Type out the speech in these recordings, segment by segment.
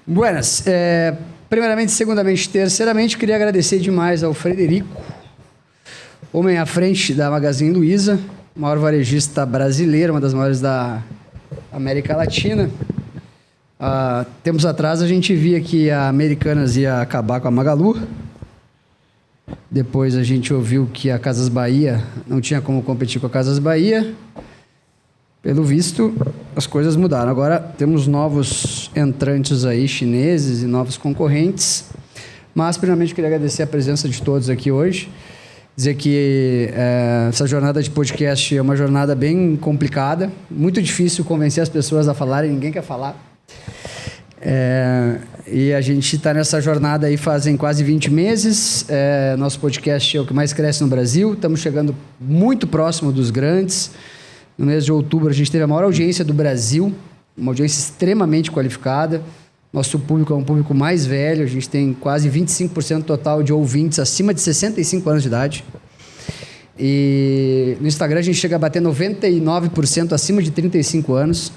Buenas. Primeiramente, segundamente, terceiramente, queria agradecer demais ao Frederico, homem à frente da Magazine Luiza, maior varejista brasileiro, uma das maiores da América Latina. Tempos atrás a gente via que a Americanas ia acabar com a Magalu. Depois a gente ouviu que a Casas Bahia não tinha como competir com a Casas Bahia. Pelo visto, as coisas mudaram. Agora temos novos entrantes aí, chineses e novos concorrentes. Mas, primeiramente, queria agradecer a presença de todos aqui hoje. Dizer que essa jornada de podcast é uma jornada bem complicada. Muito difícil convencer as pessoas a falarem, ninguém quer falar. E a gente está nessa jornada aí fazem quase 20 meses. Nosso podcast é o que mais cresce no Brasil. Estamos chegando muito próximo dos grandes. No mês de outubro, a gente teve a maior audiência do Brasil, uma audiência extremamente qualificada. Nosso público é um público mais velho, a gente tem quase 25% total de ouvintes acima de 65 anos de idade. E no Instagram, a gente chega a bater 99% acima de 35 anos.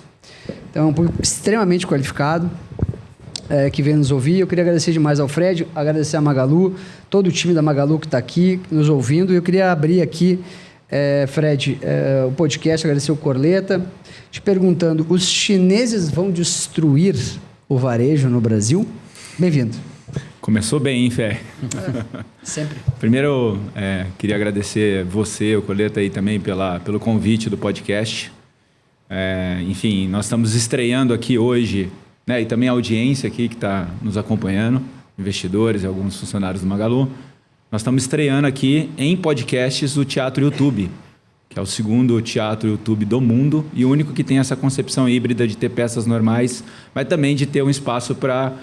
Então, é um público extremamente qualificado que vem nos ouvir. Eu queria agradecer demais ao Fred, agradecer a Magalu, todo o time da Magalu que está aqui nos ouvindo. Eu queria abrir aqui... Fred, o podcast, agradecer o Corleta, te perguntando, os chineses vão destruir o varejo no Brasil? Bem-vindo. Começou bem, hein, Fé? Sempre. Primeiro, queria agradecer você, o Corleta, aí também pelo convite do podcast. Enfim, nós estamos estreando aqui hoje, né, e também a audiência aqui que está nos acompanhando, investidores e alguns funcionários do Magalu. Nós estamos estreando aqui em podcasts o Teatro YouTube, que é o segundo teatro YouTube do mundo e o único que tem essa concepção híbrida de ter peças normais, mas também de ter um espaço para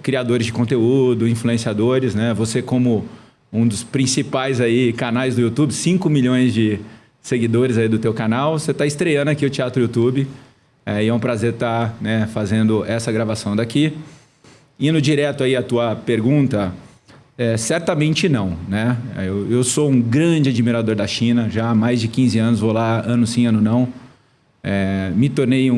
criadores de conteúdo, influenciadores, né? Você como um dos principais aí canais do YouTube, 5 milhões de seguidores aí do teu canal, você está estreando aqui o Teatro YouTube e é um prazer estar, né, fazendo essa gravação daqui. Indo direto aí à tua pergunta... certamente não, né? Eu sou um grande admirador da China, já há mais de 15 anos, vou lá ano sim, ano não. Me tornei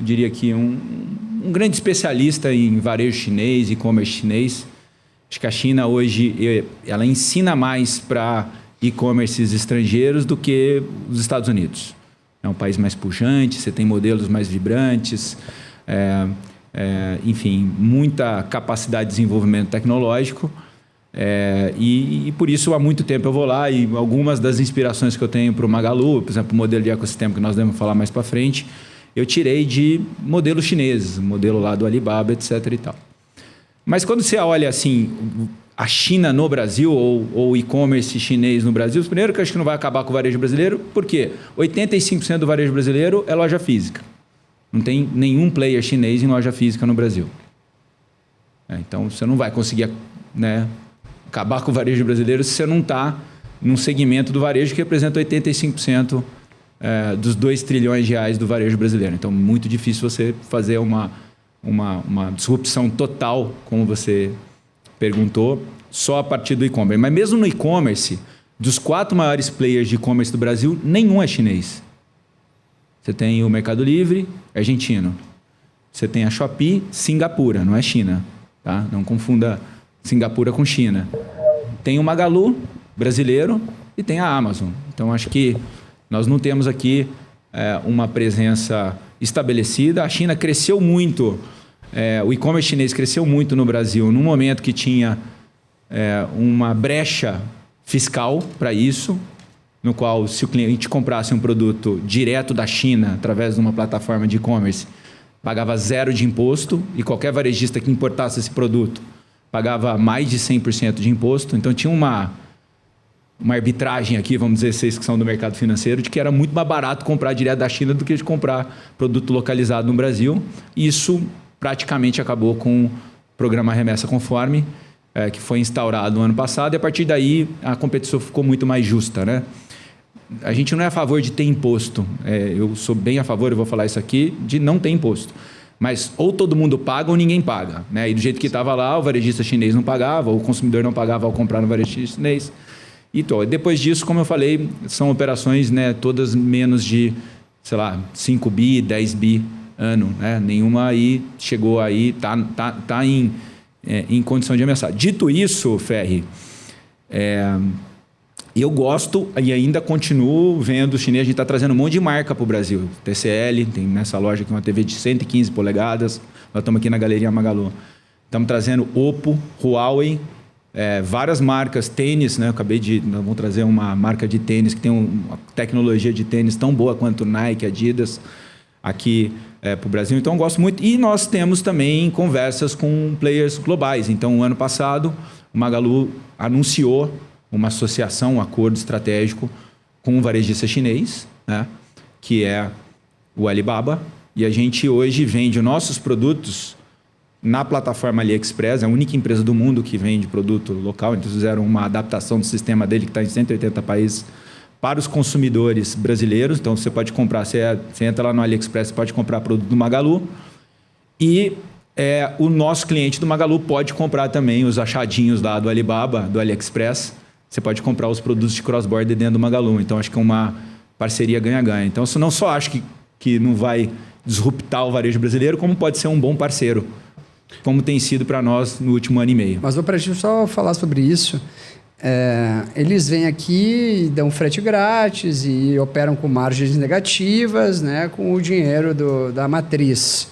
diria que um grande especialista em varejo chinês, e-commerce chinês. Acho que a China hoje, ela ensina mais para e-commerces estrangeiros do que os Estados Unidos. É um país mais pujante, você tem modelos mais vibrantes, enfim, muita capacidade de desenvolvimento tecnológico. E por isso há muito tempo eu vou lá e algumas das inspirações que eu tenho para o Magalu, por exemplo, o modelo de ecossistema que nós devemos falar mais para frente, eu tirei de modelos chineses, modelo lá do Alibaba, etc. e tal. Mas quando você olha assim, a China no Brasil ou o e-commerce chinês no Brasil, primeiro que eu acho que não vai acabar com o varejo brasileiro, por quê? 85% do varejo brasileiro é loja física. Não tem nenhum player chinês em loja física no Brasil. Então você não vai conseguir, né, acabar com o varejo brasileiro se você não está num segmento do varejo que representa 85% dos 2 trilhões de reais do varejo brasileiro. Então, muito difícil você fazer uma disrupção total, como você perguntou, só a partir do e-commerce. Mas mesmo no e-commerce, dos 4 maiores players de e-commerce do Brasil, nenhum é chinês. Você tem o Mercado Livre, argentino. Você tem a Shopee, Singapura, não é China. Tá? Não confunda Singapura com China. Tem o Magalu, brasileiro, e tem a Amazon. Então, acho que nós não temos aqui uma presença estabelecida. A China cresceu muito, o e-commerce chinês cresceu muito no Brasil, num momento que tinha uma brecha fiscal para isso, no qual, se o cliente comprasse um produto direto da China, através de uma plataforma de e-commerce, pagava 0 de imposto, e qualquer varejista que importasse esse produto pagava mais de 100% de imposto. Então, tinha uma arbitragem aqui, vamos dizer, vocês que são do mercado financeiro, de que era muito mais barato comprar direto da China do que de comprar produto localizado no Brasil. E isso praticamente acabou com o programa Remessa Conforme, que foi instaurado no ano passado. E, a partir daí, a competição ficou muito mais justa, né? A gente não é a favor de ter imposto. Eu sou bem a favor, eu vou falar isso aqui, de não ter imposto. Mas ou todo mundo paga ou ninguém paga, né? E do jeito que estava lá, o varejista chinês não pagava, o consumidor não pagava ao comprar no varejista chinês. E depois disso, como eu falei, são operações, né, todas menos de, sei lá, 5 bi, 10 bi ano, né? Nenhuma aí chegou aí, tá em condição de ameaçar. Dito isso, Ferri, eu gosto e ainda continuo vendo o chinês. A gente está trazendo um monte de marca para o Brasil. TCL, tem nessa loja aqui uma TV de 115 polegadas. Nós estamos aqui na Galeria Magalu. Estamos trazendo Oppo, Huawei, várias marcas, tênis, né? Nós vamos trazer uma marca de tênis que tem uma tecnologia de tênis tão boa quanto Nike, Adidas, aqui para o Brasil. Então, eu gosto muito. E nós temos também conversas com players globais. Então, o ano passado, o Magalu anunciou uma associação, um acordo estratégico com um varejista chinês, né? Que é o Alibaba. E a gente hoje vende nossos produtos na plataforma AliExpress, é a única empresa do mundo que vende produto local. Então, fizeram uma adaptação do sistema dele, que está em 180 países, para os consumidores brasileiros. Então, você pode comprar, você entra lá no AliExpress, você pode comprar produto do Magalu. E o nosso cliente do Magalu pode comprar também os achadinhos lá do Alibaba, do AliExpress. Você pode comprar os produtos de cross-border dentro do Magalu. Então, acho que é uma parceria ganha-ganha. Então, eu não só acho que não vai disruptar o varejo brasileiro, como pode ser um bom parceiro, como tem sido para nós no último ano e meio. Mas para a gente só falar sobre isso, eles vêm aqui, dão frete grátis e operam com margens negativas, né, com o dinheiro da matriz,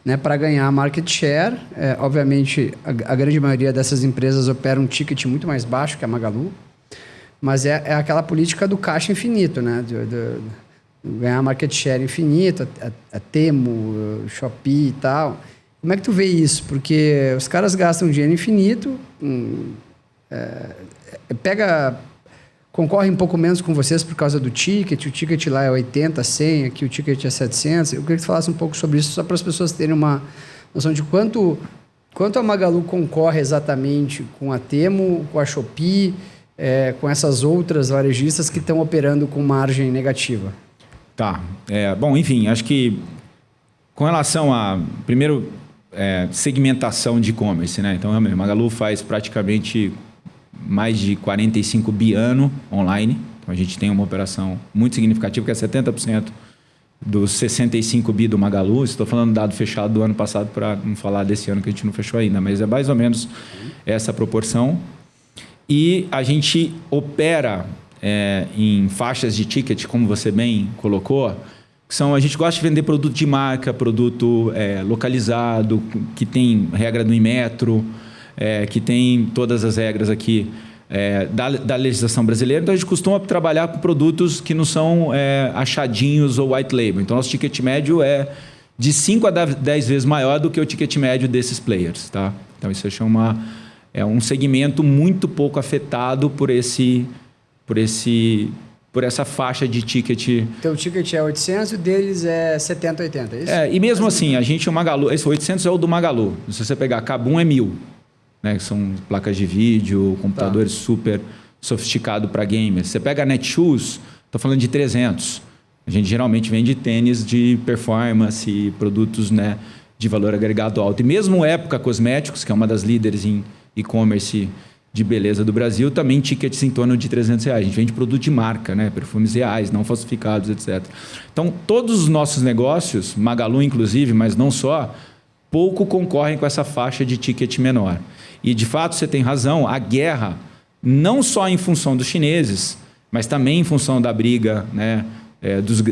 né, para ganhar market share. Obviamente, a grande maioria dessas empresas opera um ticket muito mais baixo que a Magalu, mas é aquela política do caixa infinito, né, ganhar market share infinito, a Temu, Shopee e tal. Como é que tu vê isso? Porque os caras gastam dinheiro infinito, concorre um pouco menos com vocês por causa do ticket. O ticket lá é 80, 100, aqui o ticket é 700. Eu queria que tu falasse um pouco sobre isso, só para as pessoas terem uma noção de quanto a Magalu concorre exatamente com a Temu, com a Shopee, com essas outras varejistas que estão operando com margem negativa. Tá. Bom, enfim, acho que com relação a, primeiro, segmentação de e-commerce, né? Então, a Magalu faz praticamente mais de 45 bi ano online. Então, a gente tem uma operação muito significativa, que é 70% dos 65 bi do Magalu. Estou falando dado fechado do ano passado, para não falar desse ano que a gente não fechou ainda, mas é mais ou menos essa proporção. E a gente opera em faixas de ticket, como você bem colocou, a gente gosta de vender produto de marca, produto localizado, que tem regra do Inmetro, que tem todas as regras aqui da legislação brasileira. Então, a gente costuma trabalhar com produtos que não são achadinhos ou white label. Então, nosso ticket médio é de 5 a 10 vezes maior do que o ticket médio desses players. Tá? Então, isso é um segmento muito pouco afetado por essa faixa de ticket. Então, o ticket é 800 e o deles é 70, 80, é isso? E mesmo assim, o Magalu, esse 800 é o do Magalu. Se você pegar Kabum, é 1.000. Né, que são placas de vídeo, computadores super sofisticados para gamers. Você pega a Netshoes, estou falando de 300. A gente geralmente vende tênis de performance, produtos, né, de valor agregado alto. E mesmo Época Cosméticos, que é uma das líderes em e-commerce de beleza do Brasil, também tickets em torno de R$300. A gente vende produto de marca, né, perfumes reais, não falsificados, etc. Então, todos os nossos negócios, Magalu inclusive, mas não só, pouco concorrem com essa faixa de ticket menor. E, de fato, você tem razão, a guerra, não só em função dos chineses, mas também em função da briga, né,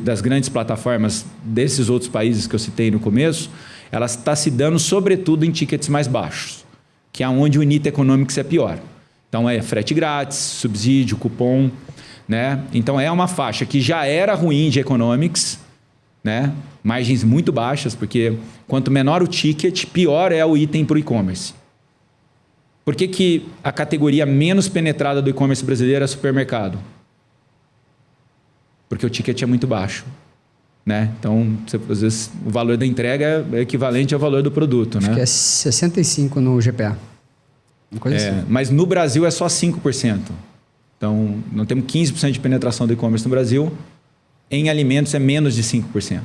das grandes plataformas desses outros países que eu citei no começo, ela está se dando, sobretudo, em tickets mais baixos, que é onde o Unit Economics é pior. Então, frete grátis, subsídio, cupom, né? Então, é uma faixa que já era ruim de economics, né? Margens muito baixas, porque quanto menor o ticket, pior é o item para o e-commerce. Por que a categoria menos penetrada do e-commerce brasileiro é supermercado? Porque o ticket é muito baixo. Né? Então, às vezes, o valor da entrega é equivalente ao valor do produto. Acho né? que é 65 no GPA. Uma coisa assim. Mas no Brasil é só 5%. Então, não temos 15% de penetração do e-commerce no Brasil. Em alimentos é menos de 5%.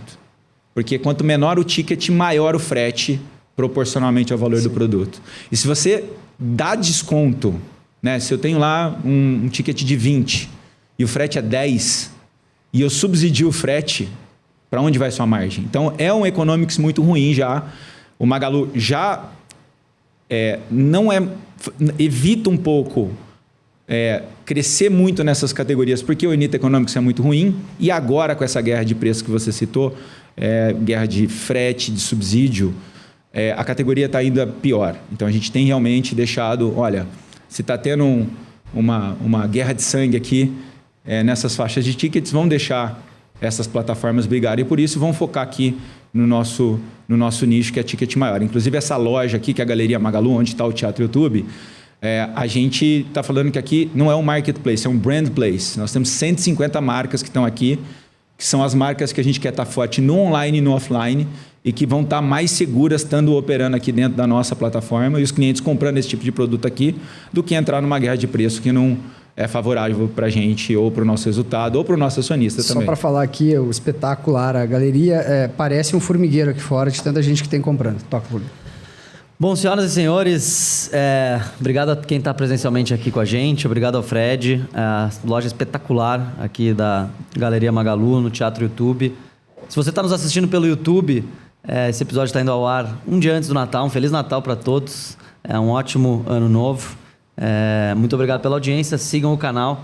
Porque quanto menor o ticket, maior o frete proporcionalmente ao valor do produto. E se você dá desconto, né? Se eu tenho lá um ticket de 20 e o frete é 10 e eu subsidio o frete, Para onde vai sua margem? Então, é um economics muito ruim já. O Magalu já evita um pouco crescer muito nessas categorias, porque o unit economics é muito ruim. E agora, com essa guerra de preço que você citou, guerra de frete, de subsídio, a categoria está indo pior. Então, a gente tem realmente deixado... Olha, se está tendo uma guerra de sangue aqui nessas faixas de tickets, vão deixar essas plataformas brigarem e por isso vão focar aqui no nosso nicho, que é ticket maior. Inclusive, essa loja aqui, que é a Galeria Magalu, onde está o Teatro YouTube, a gente está falando que aqui não é um marketplace, é um brand place. Nós temos 150 marcas que estão aqui, que são as marcas que a gente quer estar forte no online e no offline e que vão estar mais seguras estando operando aqui dentro da nossa plataforma e os clientes comprando esse tipo de produto aqui do que entrar numa guerra de preço que não é favorável para a gente ou para o nosso resultado ou para o nosso acionista também. Só para falar aqui, o espetacular, a galeria parece um formigueiro aqui fora de tanta gente que tem comprando. Toca, Fulvio. Bom, senhoras e senhores, obrigado a quem está presencialmente aqui com a gente, obrigado ao Fred, loja espetacular aqui da Galeria Magalu, no Teatro YouTube. Se você está nos assistindo pelo YouTube, esse episódio está indo ao ar um dia antes do Natal, um Feliz Natal para todos, um ótimo ano novo. Muito obrigado pela audiência, sigam o canal.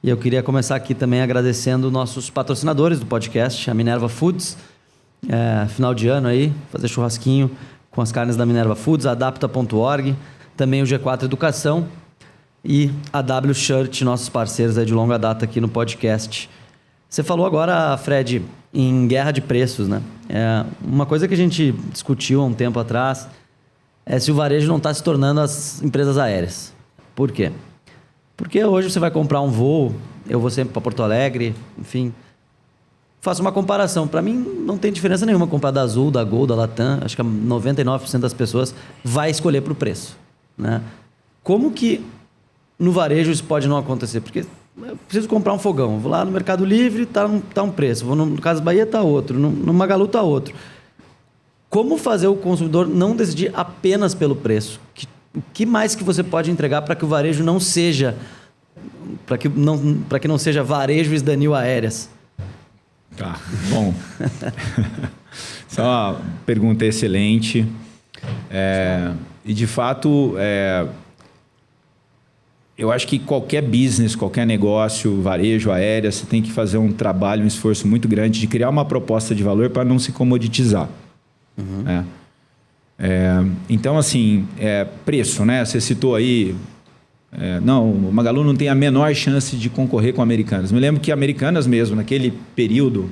E eu queria começar aqui também agradecendo nossos patrocinadores do podcast, a Minerva Foods, final de ano aí, fazer churrasquinho com as carnes da Minerva Foods, adapta.org, também o G4 Educação e a W Shirt, nossos parceiros aí de longa data aqui no podcast. Você falou agora, Fred, em guerra de preços, né? Uma coisa que a gente discutiu há um tempo atrás é se o varejo não está se tornando as empresas aéreas. Por quê? Porque hoje você vai comprar um voo, eu vou sempre para Porto Alegre, enfim... Faço uma comparação. Para mim, não tem diferença nenhuma comprar da Azul, da Gol, da Latam. Acho que 99% das pessoas vai escolher por preço, né? Como que no varejo isso pode não acontecer? Porque eu preciso comprar um fogão. Vou lá no Mercado Livre, tá um preço. Vou no Casas Bahia, tá outro. No Magalu, tá outro. Como fazer o consumidor não decidir apenas pelo preço? O que mais que você pode entregar para que o varejo não seja... Para que não seja varejo esdanil aéreas? Tá, bom. Essa é uma pergunta excelente. E, de fato, eu acho que qualquer business, qualquer negócio, varejo, aérea, você tem que fazer um trabalho, um esforço muito grande de criar uma proposta de valor para não se comoditizar. Uhum. Então, assim, preço, né? Você citou aí... não, o Magalu não tem a menor chance de concorrer com Americanas. Me lembro que Americanas mesmo, naquele período,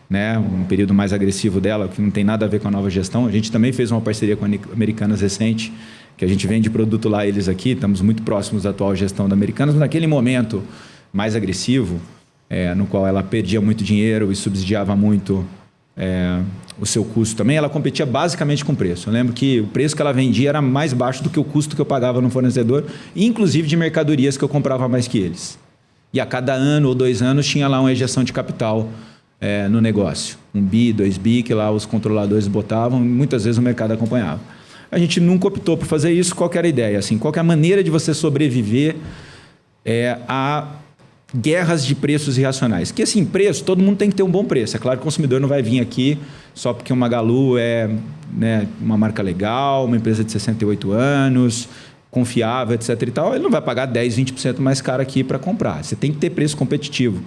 né, um período mais agressivo dela, que não tem nada a ver com a nova gestão, a gente também fez uma parceria com a Americanas recente, que a gente vende produto lá, eles aqui, estamos muito próximos da atual gestão da Americanas, mas naquele momento mais agressivo, no qual ela perdia muito dinheiro e subsidiava muito o seu custo também, ela competia basicamente com preço. Eu lembro que o preço que ela vendia era mais baixo do que o custo que eu pagava no fornecedor, inclusive de mercadorias que eu comprava mais que eles. E a cada ano ou 2 anos tinha lá uma injeção de capital no negócio. 1 bi, 2 bi, que lá os controladores botavam, e muitas vezes o mercado acompanhava. A gente nunca optou por fazer isso. Qual que era a ideia? Assim, qual que é a maneira de você sobreviver a guerras de preços irracionais? Que assim, preço, todo mundo tem que ter um bom preço. É claro que o consumidor não vai vir aqui só porque o Magalu é, né, uma marca legal, uma empresa de 68 anos, confiável, etc. e tal. Ele não vai pagar 10, 20% mais caro aqui para comprar. Você tem que ter preço competitivo.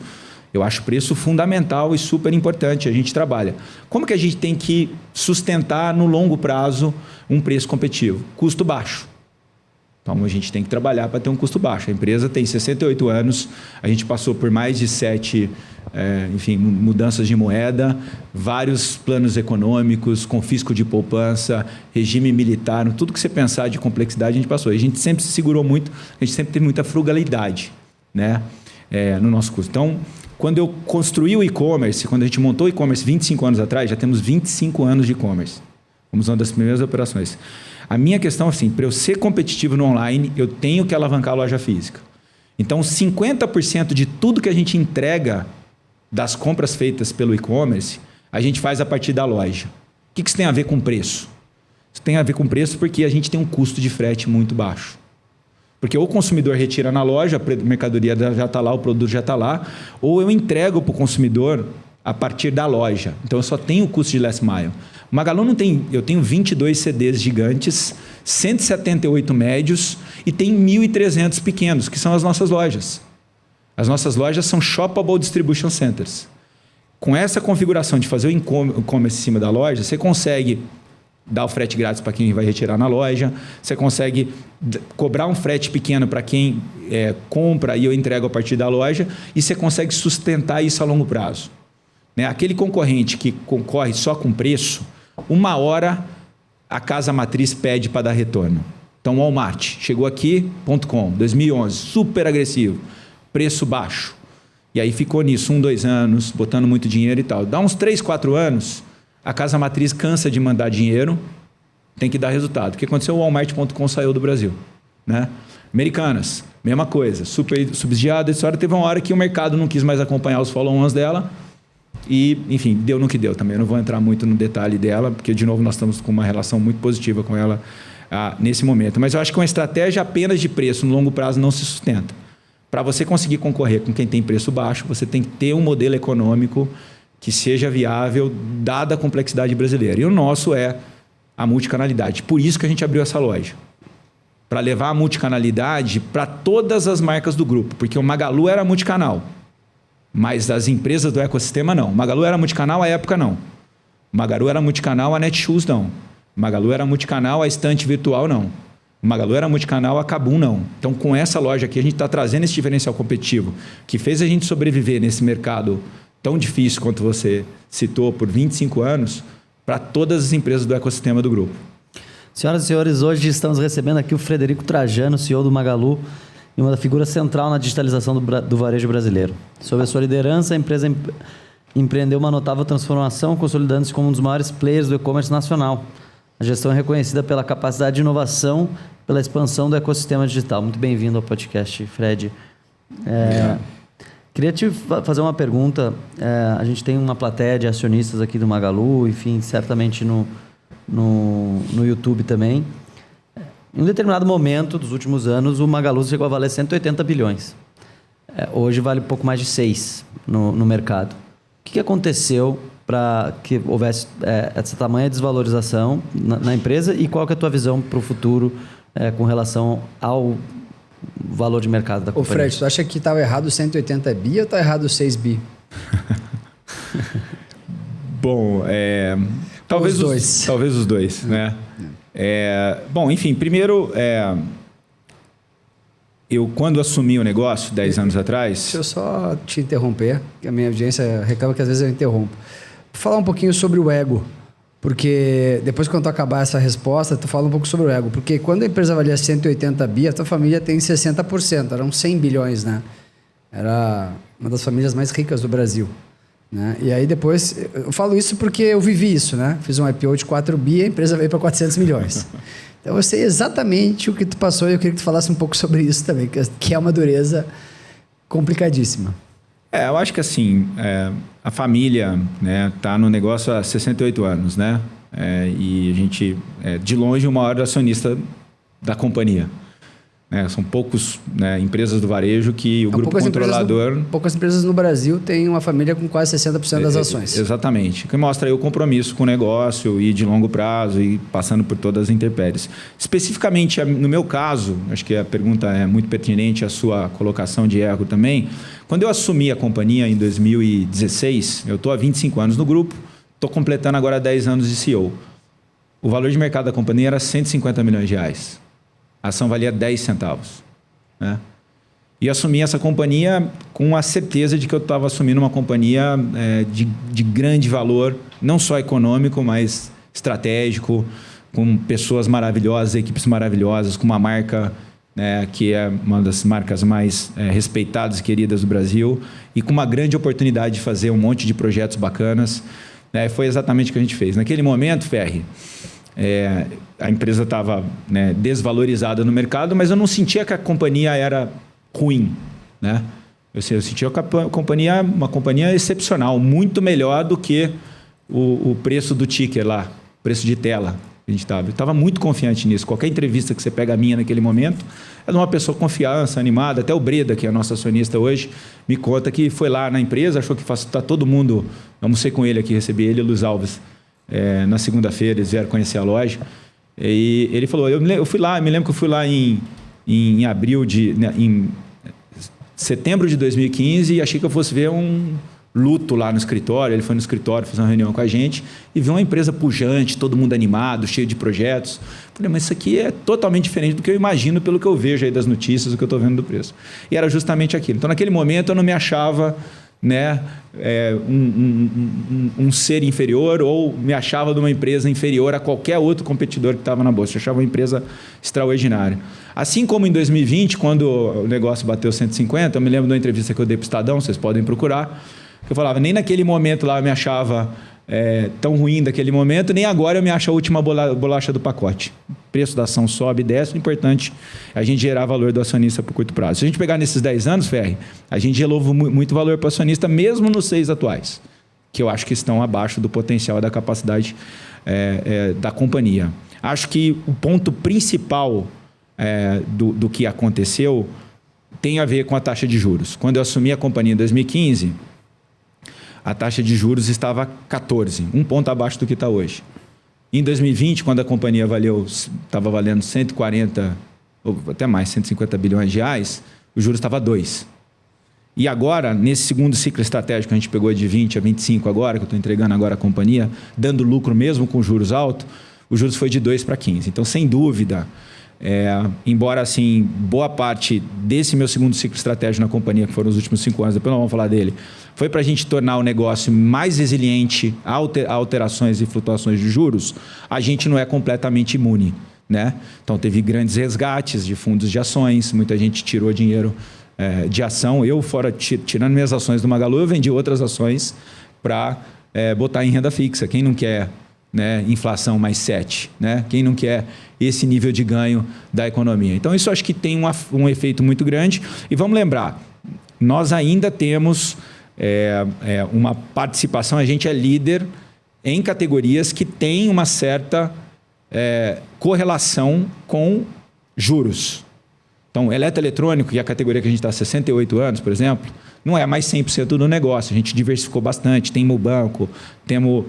Eu acho preço fundamental e super importante. A gente trabalha. Como que a gente tem que sustentar no longo prazo um preço competitivo? Custo baixo. Então, a gente tem que trabalhar para ter um custo baixo. A empresa tem 68 anos, a gente passou por mais de 7 mudanças de moeda, vários planos econômicos, confisco de poupança, regime militar, tudo que você pensar de complexidade a gente passou. A gente sempre se segurou muito, a gente sempre teve muita frugalidade, né, no nosso custo. Então, quando eu construí o e-commerce, quando a gente montou o e-commerce 25 anos atrás, já temos 25 anos de e-commerce. Fomos uma das primeiras operações. A minha questão é assim, para eu ser competitivo no online, eu tenho que alavancar a loja física. Então, 50% de tudo que a gente entrega das compras feitas pelo e-commerce, a gente faz a partir da loja. O que isso tem a ver com preço? Isso tem a ver com preço porque a gente tem um custo de frete muito baixo. Porque ou o consumidor retira na loja, a mercadoria já está lá, o produto já está lá, ou eu entrego para o consumidor a partir da loja. Então, eu só tenho o custo de last mile. O Magalu não tem... Eu tenho 22 CDs gigantes, 178 médios e tem 1.300 pequenos, que são as nossas lojas. As nossas lojas são Shoppable Distribution Centers. Com essa configuração de fazer o e-commerce em cima da loja, você consegue dar o frete grátis para quem vai retirar na loja, você consegue cobrar um frete pequeno para quem compra e eu entrego a partir da loja, e você consegue sustentar isso a longo prazo. Né? Aquele concorrente que concorre só com preço, uma hora a casa matriz pede para dar retorno. Então, Walmart, chegou aqui.com, 2011, super agressivo, preço baixo. E aí ficou nisso 1, 2 anos, botando muito dinheiro e tal. Dá uns 3, 4 anos, a casa matriz cansa de mandar dinheiro, tem que dar resultado. O que aconteceu? O Walmart.com saiu do Brasil. Né? Americanas, mesma coisa, super subsidiada. Essa hora teve uma hora que o mercado não quis mais acompanhar os follow-ons dela. E, enfim, deu no que deu também. Eu não vou entrar muito no detalhe dela, porque, de novo, nós estamos com uma relação muito positiva com ela nesse momento. Mas eu acho que uma estratégia apenas de preço no longo prazo não se sustenta. Para você conseguir concorrer com quem tem preço baixo, você tem que ter um modelo econômico que seja viável, dada a complexidade brasileira. E o nosso é a multicanalidade. Por isso que a gente abriu essa loja. Para levar a multicanalidade para todas as marcas do grupo. Porque o Magalu era multicanal. Mas as empresas do ecossistema não. O Magalu era multicanal, à época não. O Magalu era multicanal, a Netshoes não. O Magalu era multicanal, a estante virtual não. O Magalu era multicanal, a Kabum não. Então, com essa loja aqui, a gente está trazendo esse diferencial competitivo que fez a gente sobreviver nesse mercado tão difícil quanto você citou por 25 anos para todas as empresas do ecossistema do grupo. Senhoras e senhores, hoje estamos recebendo aqui o Frederico Trajano, CEO do Magalu, e uma figura central na digitalização do varejo brasileiro. Sob a sua liderança, a empresa empreendeu uma notável transformação, consolidando-se como um dos maiores players do e-commerce nacional. A gestão é reconhecida pela capacidade de inovação, pela expansão do ecossistema digital. Muito bem-vindo ao podcast, Fred. Queria te fazer uma pergunta. A gente tem uma plateia de acionistas aqui do Magalu, enfim, certamente no YouTube também. Em um determinado momento dos últimos anos, o Magalu chegou a valer 180 bilhões. Hoje vale pouco mais de 6 no mercado. O que aconteceu para que houvesse essa tamanha desvalorização na empresa, e qual que é a tua visão para o futuro com relação ao valor de mercado da companhia? Ô Fred, tu acha que estava errado 180 bi ou está errado 6 bi? Bom, talvez os dois, né? Bom, enfim, primeiro, eu quando assumi o negócio 10 anos atrás... Deixa eu só te interromper, que a minha audiência reclama que às vezes eu interrompo. Vou falar um pouquinho sobre o ego, porque depois quando tu acabar essa resposta, tu fala um pouco sobre o ego, porque quando a empresa valia 180 bi, a tua família tem 60%, eram 100 bilhões, né? Era uma das famílias mais ricas do Brasil. Né? E aí depois, eu falo isso porque eu vivi isso, né? Fiz um IPO de 4 bi e a empresa veio para 400 milhões. Então eu sei exatamente o que tu passou e eu queria que tu falasse um pouco sobre isso também, que é uma dureza complicadíssima. Eu acho que assim, a família, né, tá no negócio há 68 anos, né? E a gente é de longe o maior acionista da companhia. São poucas empresas do varejo que o grupo controlador... Poucas empresas no Brasil têm uma família com quase 60% das ações. Exatamente. Que mostra aí o compromisso com o negócio e de longo prazo e passando por todas as intempéries. Especificamente, no meu caso, acho que a pergunta é muito pertinente, a sua colocação de erro também. Quando eu assumi a companhia em 2016, eu estou há 25 anos no grupo, estou completando agora 10 anos de CEO. O valor de mercado da companhia era 150 milhões de reais. A ação valia 10 centavos. Né? E assumi essa companhia com a certeza de que eu estava assumindo uma companhia de grande valor, não só econômico, mas estratégico, com pessoas maravilhosas, equipes maravilhosas, com uma marca que é uma das marcas mais respeitadas e queridas do Brasil, e com uma grande oportunidade de fazer um monte de projetos bacanas. Foi exatamente o que a gente fez. Naquele momento, Ferri, a empresa estava desvalorizada no mercado, mas eu não sentia que a companhia era ruim. Né? Eu sentia que a companhia uma companhia excepcional, muito melhor do que o preço do ticker lá, preço de tela. a gente estava. Eu estava muito confiante nisso. Qualquer entrevista que você pega a minha naquele momento, é de uma pessoa confiança, animada. Até o Breda, que é nosso acionista hoje, me conta que foi lá na empresa, achou que está todo mundo... Eu almocei com ele aqui, recebi ele e o Luiz Alves. Na segunda-feira, eles vieram conhecer a loja. E ele falou, eu fui lá, me lembro que eu fui lá em setembro de 2015 e achei que eu fosse ver um luto lá no escritório. Ele foi no escritório, fez uma reunião com a gente e viu uma empresa pujante, todo mundo animado, cheio de projetos. Falei, mas isso aqui é totalmente diferente do que eu imagino pelo que eu vejo aí das notícias, do que eu estou vendo do preço. E era justamente aquilo. Então, naquele momento, eu não me achava, né, um ser inferior ou me achava de uma empresa inferior a qualquer outro competidor que estava na bolsa. Eu achava uma empresa extraordinária. Assim como em 2020, quando o negócio bateu 150, eu me lembro de uma entrevista que eu dei para o Estadão, vocês podem procurar, que eu falava, nem naquele momento lá eu me achava tão ruim daquele momento, nem agora eu me acho a última bolacha do pacote. O preço da ação sobe e desce, o importante é a gente gerar valor do acionista por curto prazo. Se a gente pegar nesses 10 anos, Ferri, a gente gerou muito valor para o acionista, mesmo nos 6 atuais, que eu acho que estão abaixo do potencial e da capacidade da companhia. Acho que o ponto principal do que aconteceu tem a ver com a taxa de juros. Quando eu assumi a companhia em 2015, a taxa de juros estava 14, um ponto abaixo do que está hoje. Em 2020, quando a companhia estava valendo 140, ou até mais, 150 bilhões de reais, o juros estava 2. E agora, nesse segundo ciclo estratégico que a gente pegou de 20 a 25 agora, que eu estou entregando agora a companhia, dando lucro mesmo com juros altos, o juros foi de 2 para 15. Então, sem dúvida, embora assim, boa parte desse meu segundo ciclo estratégico na companhia, que foram os últimos 5 anos, depois nós vamos falar dele, foi para a gente tornar o negócio mais resiliente a alterações e flutuações de juros, a gente não é completamente imune, né? Então, teve grandes resgates de fundos de ações, muita gente tirou dinheiro de ação. Eu, tirando minhas ações do Magalu, eu vendi outras ações para botar em renda fixa. Quem não quer, né, inflação mais 7, né? Quem não quer esse nível de ganho da economia? Então, isso acho que tem um efeito muito grande. E vamos lembrar, nós ainda temos uma participação, a gente é líder em categorias que têm uma certa correlação com juros. Então, eletroeletrônico, que é a categoria que a gente está há 68 anos, por exemplo, não é mais 100% do negócio. A gente diversificou bastante. Tem o banco, temos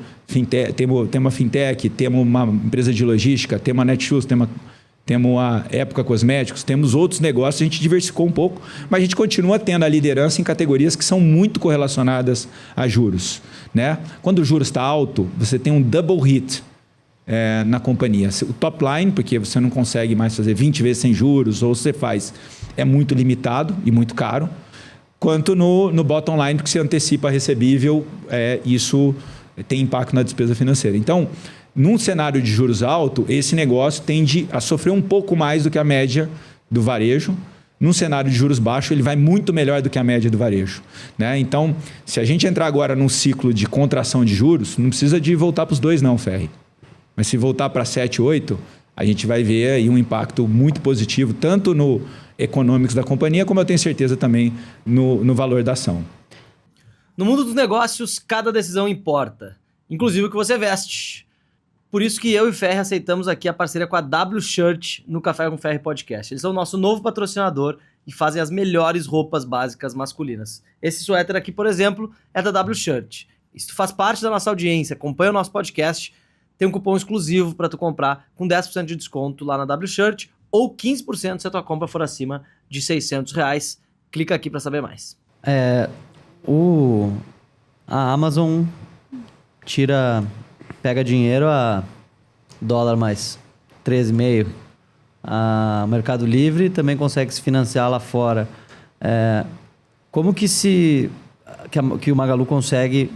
uma fintech, temos uma empresa de logística, temos a Netshoes, temos a Época Cosméticos, temos outros negócios. A gente diversificou um pouco, mas a gente continua tendo a liderança em categorias que são muito correlacionadas a juros, né? Quando o juros está alto, você tem um double hit na companhia. O top line, porque você não consegue mais fazer 20 vezes sem juros, ou você faz, é muito limitado e muito caro, quanto no bottom line, porque você antecipa a recebível, isso tem impacto na despesa financeira. Então, num cenário de juros alto, esse negócio tende a sofrer um pouco mais do que a média do varejo. Num cenário de juros baixo, ele vai muito melhor do que a média do varejo, né? Então, se a gente entrar agora num ciclo de contração de juros, não precisa de voltar para os 2 não, Ferri. Mas se voltar para 7, 8, a gente vai ver aí um impacto muito positivo, tanto no econômicos da companhia, como eu tenho certeza também no valor da ação. No mundo dos negócios, cada decisão importa, inclusive o que você veste. Por isso que eu e Ferri aceitamos aqui a parceria com a W Shirt no Café com Ferri Podcast. Eles são o nosso novo patrocinador e fazem as melhores roupas básicas masculinas. Esse suéter aqui, por exemplo, é da W Shirt. E se tu faz parte da nossa audiência, acompanha o nosso podcast, tem um cupom exclusivo para tu comprar com 10% de desconto lá na W Shirt ou 15% se a tua compra for acima de R$600. Clica aqui para saber mais. A Amazon pega dinheiro a dólar mais 13,5. O Mercado Livre também consegue se financiar lá fora. Como que o Magalu consegue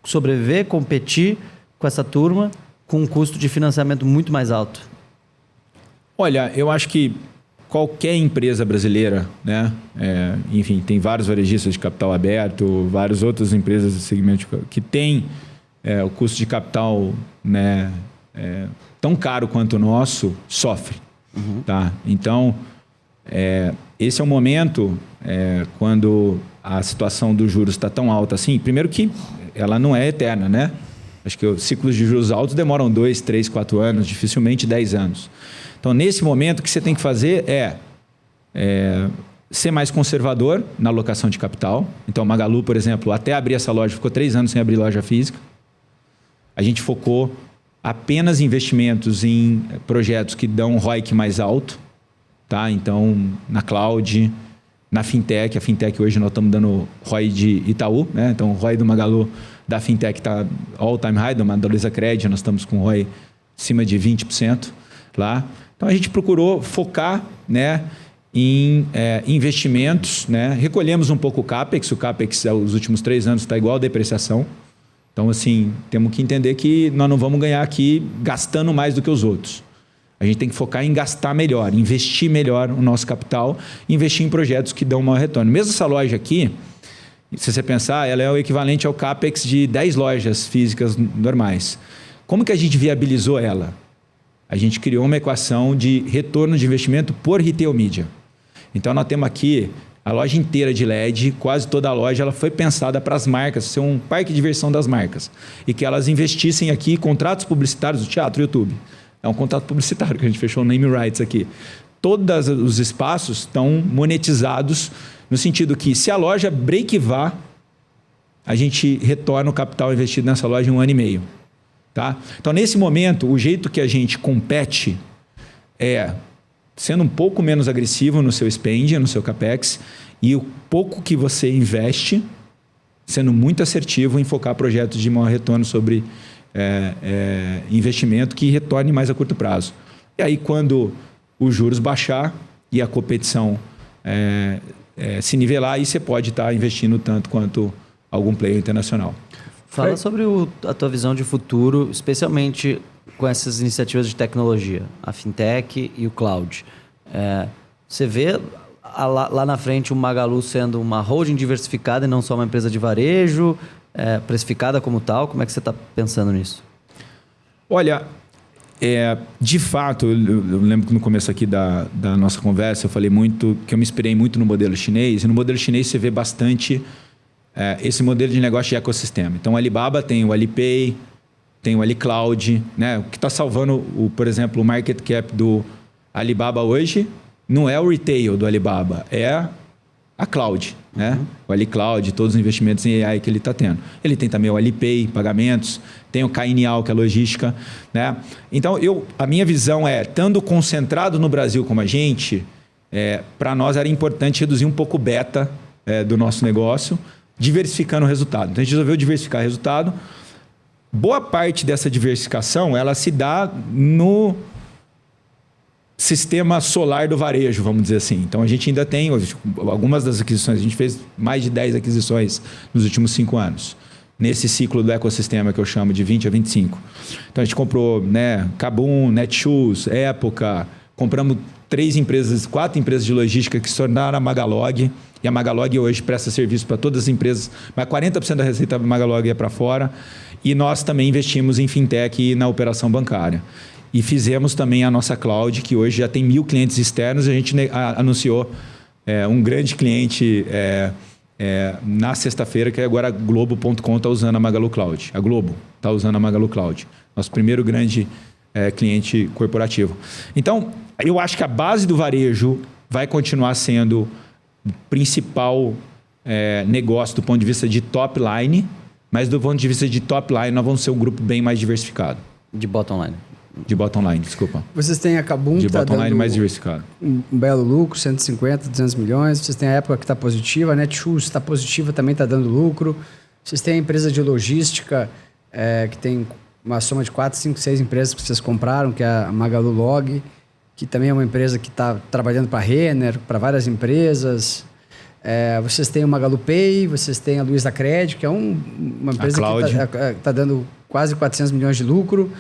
sobreviver, competir com essa turma com um custo de financiamento muito mais alto? Olha, eu acho que qualquer empresa brasileira, né? Enfim, tem vários varejistas de capital aberto, várias outras empresas do segmento que tem o custo de capital, né, tão caro quanto o nosso, sofre. Uhum. Tá? Então, esse é o momento quando a situação dos juros está tão alta assim. Primeiro que ela não é eterna, né? Acho que os ciclos de juros altos demoram 2, 3, 4 anos, dificilmente 10 anos. Então, nesse momento, o que você tem que fazer é ser mais conservador na alocação de capital. Então, Magalu, por exemplo, até abrir essa loja, ficou 3 anos sem abrir loja física. A gente focou apenas em investimentos em projetos que dão um ROIC mais alto. Tá? Então, na cloud, na fintech. A fintech hoje nós estamos dando ROI de Itaú. Né? Então, o ROI do Magalu da fintech está all time high, da Luizacred, nós estamos com ROI acima de 20% lá. Então, a gente procurou focar, né, em investimentos, né? Recolhemos um pouco o CAPEX. O CAPEX, os últimos 3 anos, está igual a depreciação. Então, assim, temos que entender que nós não vamos ganhar aqui gastando mais do que os outros. A gente tem que focar em gastar melhor, investir melhor o nosso capital, investir em projetos que dão maior retorno. Mesmo essa loja aqui, se você pensar, ela é o equivalente ao CAPEX de 10 lojas físicas normais. Como que a gente viabilizou ela? A gente criou uma equação de retorno de investimento por retail media. Então, nós temos aqui a loja inteira de LED, quase toda a loja ela foi pensada para as marcas, ser um parque de diversão das marcas. E que elas investissem aqui contratos publicitários do teatro e YouTube. É um contrato publicitário que a gente fechou, name rights aqui. Todos os espaços estão monetizados no sentido que se a loja break-even, a gente retorna o capital investido nessa loja em 1 ano e meio. Tá? Então, nesse momento, o jeito que a gente compete é sendo um pouco menos agressivo no seu spend, no seu CAPEX, e o pouco que você investe, sendo muito assertivo em focar projetos de maior retorno sobre investimento que retorne mais a curto prazo. E aí, quando os juros baixar e a competição se nivelar, aí você pode estar investindo tanto quanto algum player internacional. Fala sobre a tua visão de futuro, especialmente com essas iniciativas de tecnologia, a fintech e o cloud. Você vê lá na frente o Magalu sendo uma holding diversificada e não só uma empresa de varejo, precificada como tal? Como é que você está pensando nisso? Olha, de fato, eu lembro que no começo aqui da nossa conversa eu falei muito que eu me inspirei muito no modelo chinês. E no modelo chinês você vê bastante esse modelo de negócio de ecossistema. Então, o Alibaba tem o Alipay, tem o AliCloud, né? O que está salvando, por exemplo, o market cap do Alibaba hoje não é o retail do Alibaba, é a cloud, né? O AliCloud, todos os investimentos em AI que ele está tendo. Ele tem também o Alipay, pagamentos, tem o Cainiao, que é logística, né? Então, a minha visão estando concentrado no Brasil como a gente, para nós era importante reduzir um pouco o beta do nosso negócio, diversificando o resultado. Então, a gente resolveu diversificar o resultado. Boa parte dessa diversificação, ela se dá no sistema solar do varejo, vamos dizer assim. Então, a gente ainda tem algumas das aquisições. A gente fez mais de 10 aquisições nos últimos 5 anos. Nesse ciclo do ecossistema que eu chamo de 20 a 25. Então, a gente comprou, né, Kabum, Netshoes, Época. Compramos 4 empresas de logística que se tornaram a Magalog. E a Magalog hoje presta serviço para todas as empresas. Mas 40% da receita da Magalog é para fora. E nós também investimos em fintech e na operação bancária. E fizemos também a nossa cloud, que hoje já tem 1.000 clientes externos. A gente anunciou um grande cliente na sexta-feira, que agora a Globo.com está usando a Magalu Cloud. A Globo está usando a Magalu Cloud. Nosso primeiro grande cliente corporativo. Então, eu acho que a base do varejo vai continuar sendo o principal negócio do ponto de vista de top line, mas do ponto de vista de top line, nós vamos ser um grupo bem mais diversificado. De bottom line. De bottom line, desculpa. Vocês têm a Kabum, de que está bottom line dando mais diversificado. um belo lucro, 150, 200 milhões. Vocês têm a Época que está positiva, a Netshoes está positiva, também está dando lucro. Vocês têm a empresa de logística, que tem uma soma de 4, 5, 6 empresas que vocês compraram, que é a Magalu Log, que também é uma empresa que está trabalhando para a Renner, para várias empresas. Vocês têm o Magalu Pay, vocês têm a Luizacred, que é uma empresa que está dando quase 400 milhões de lucro.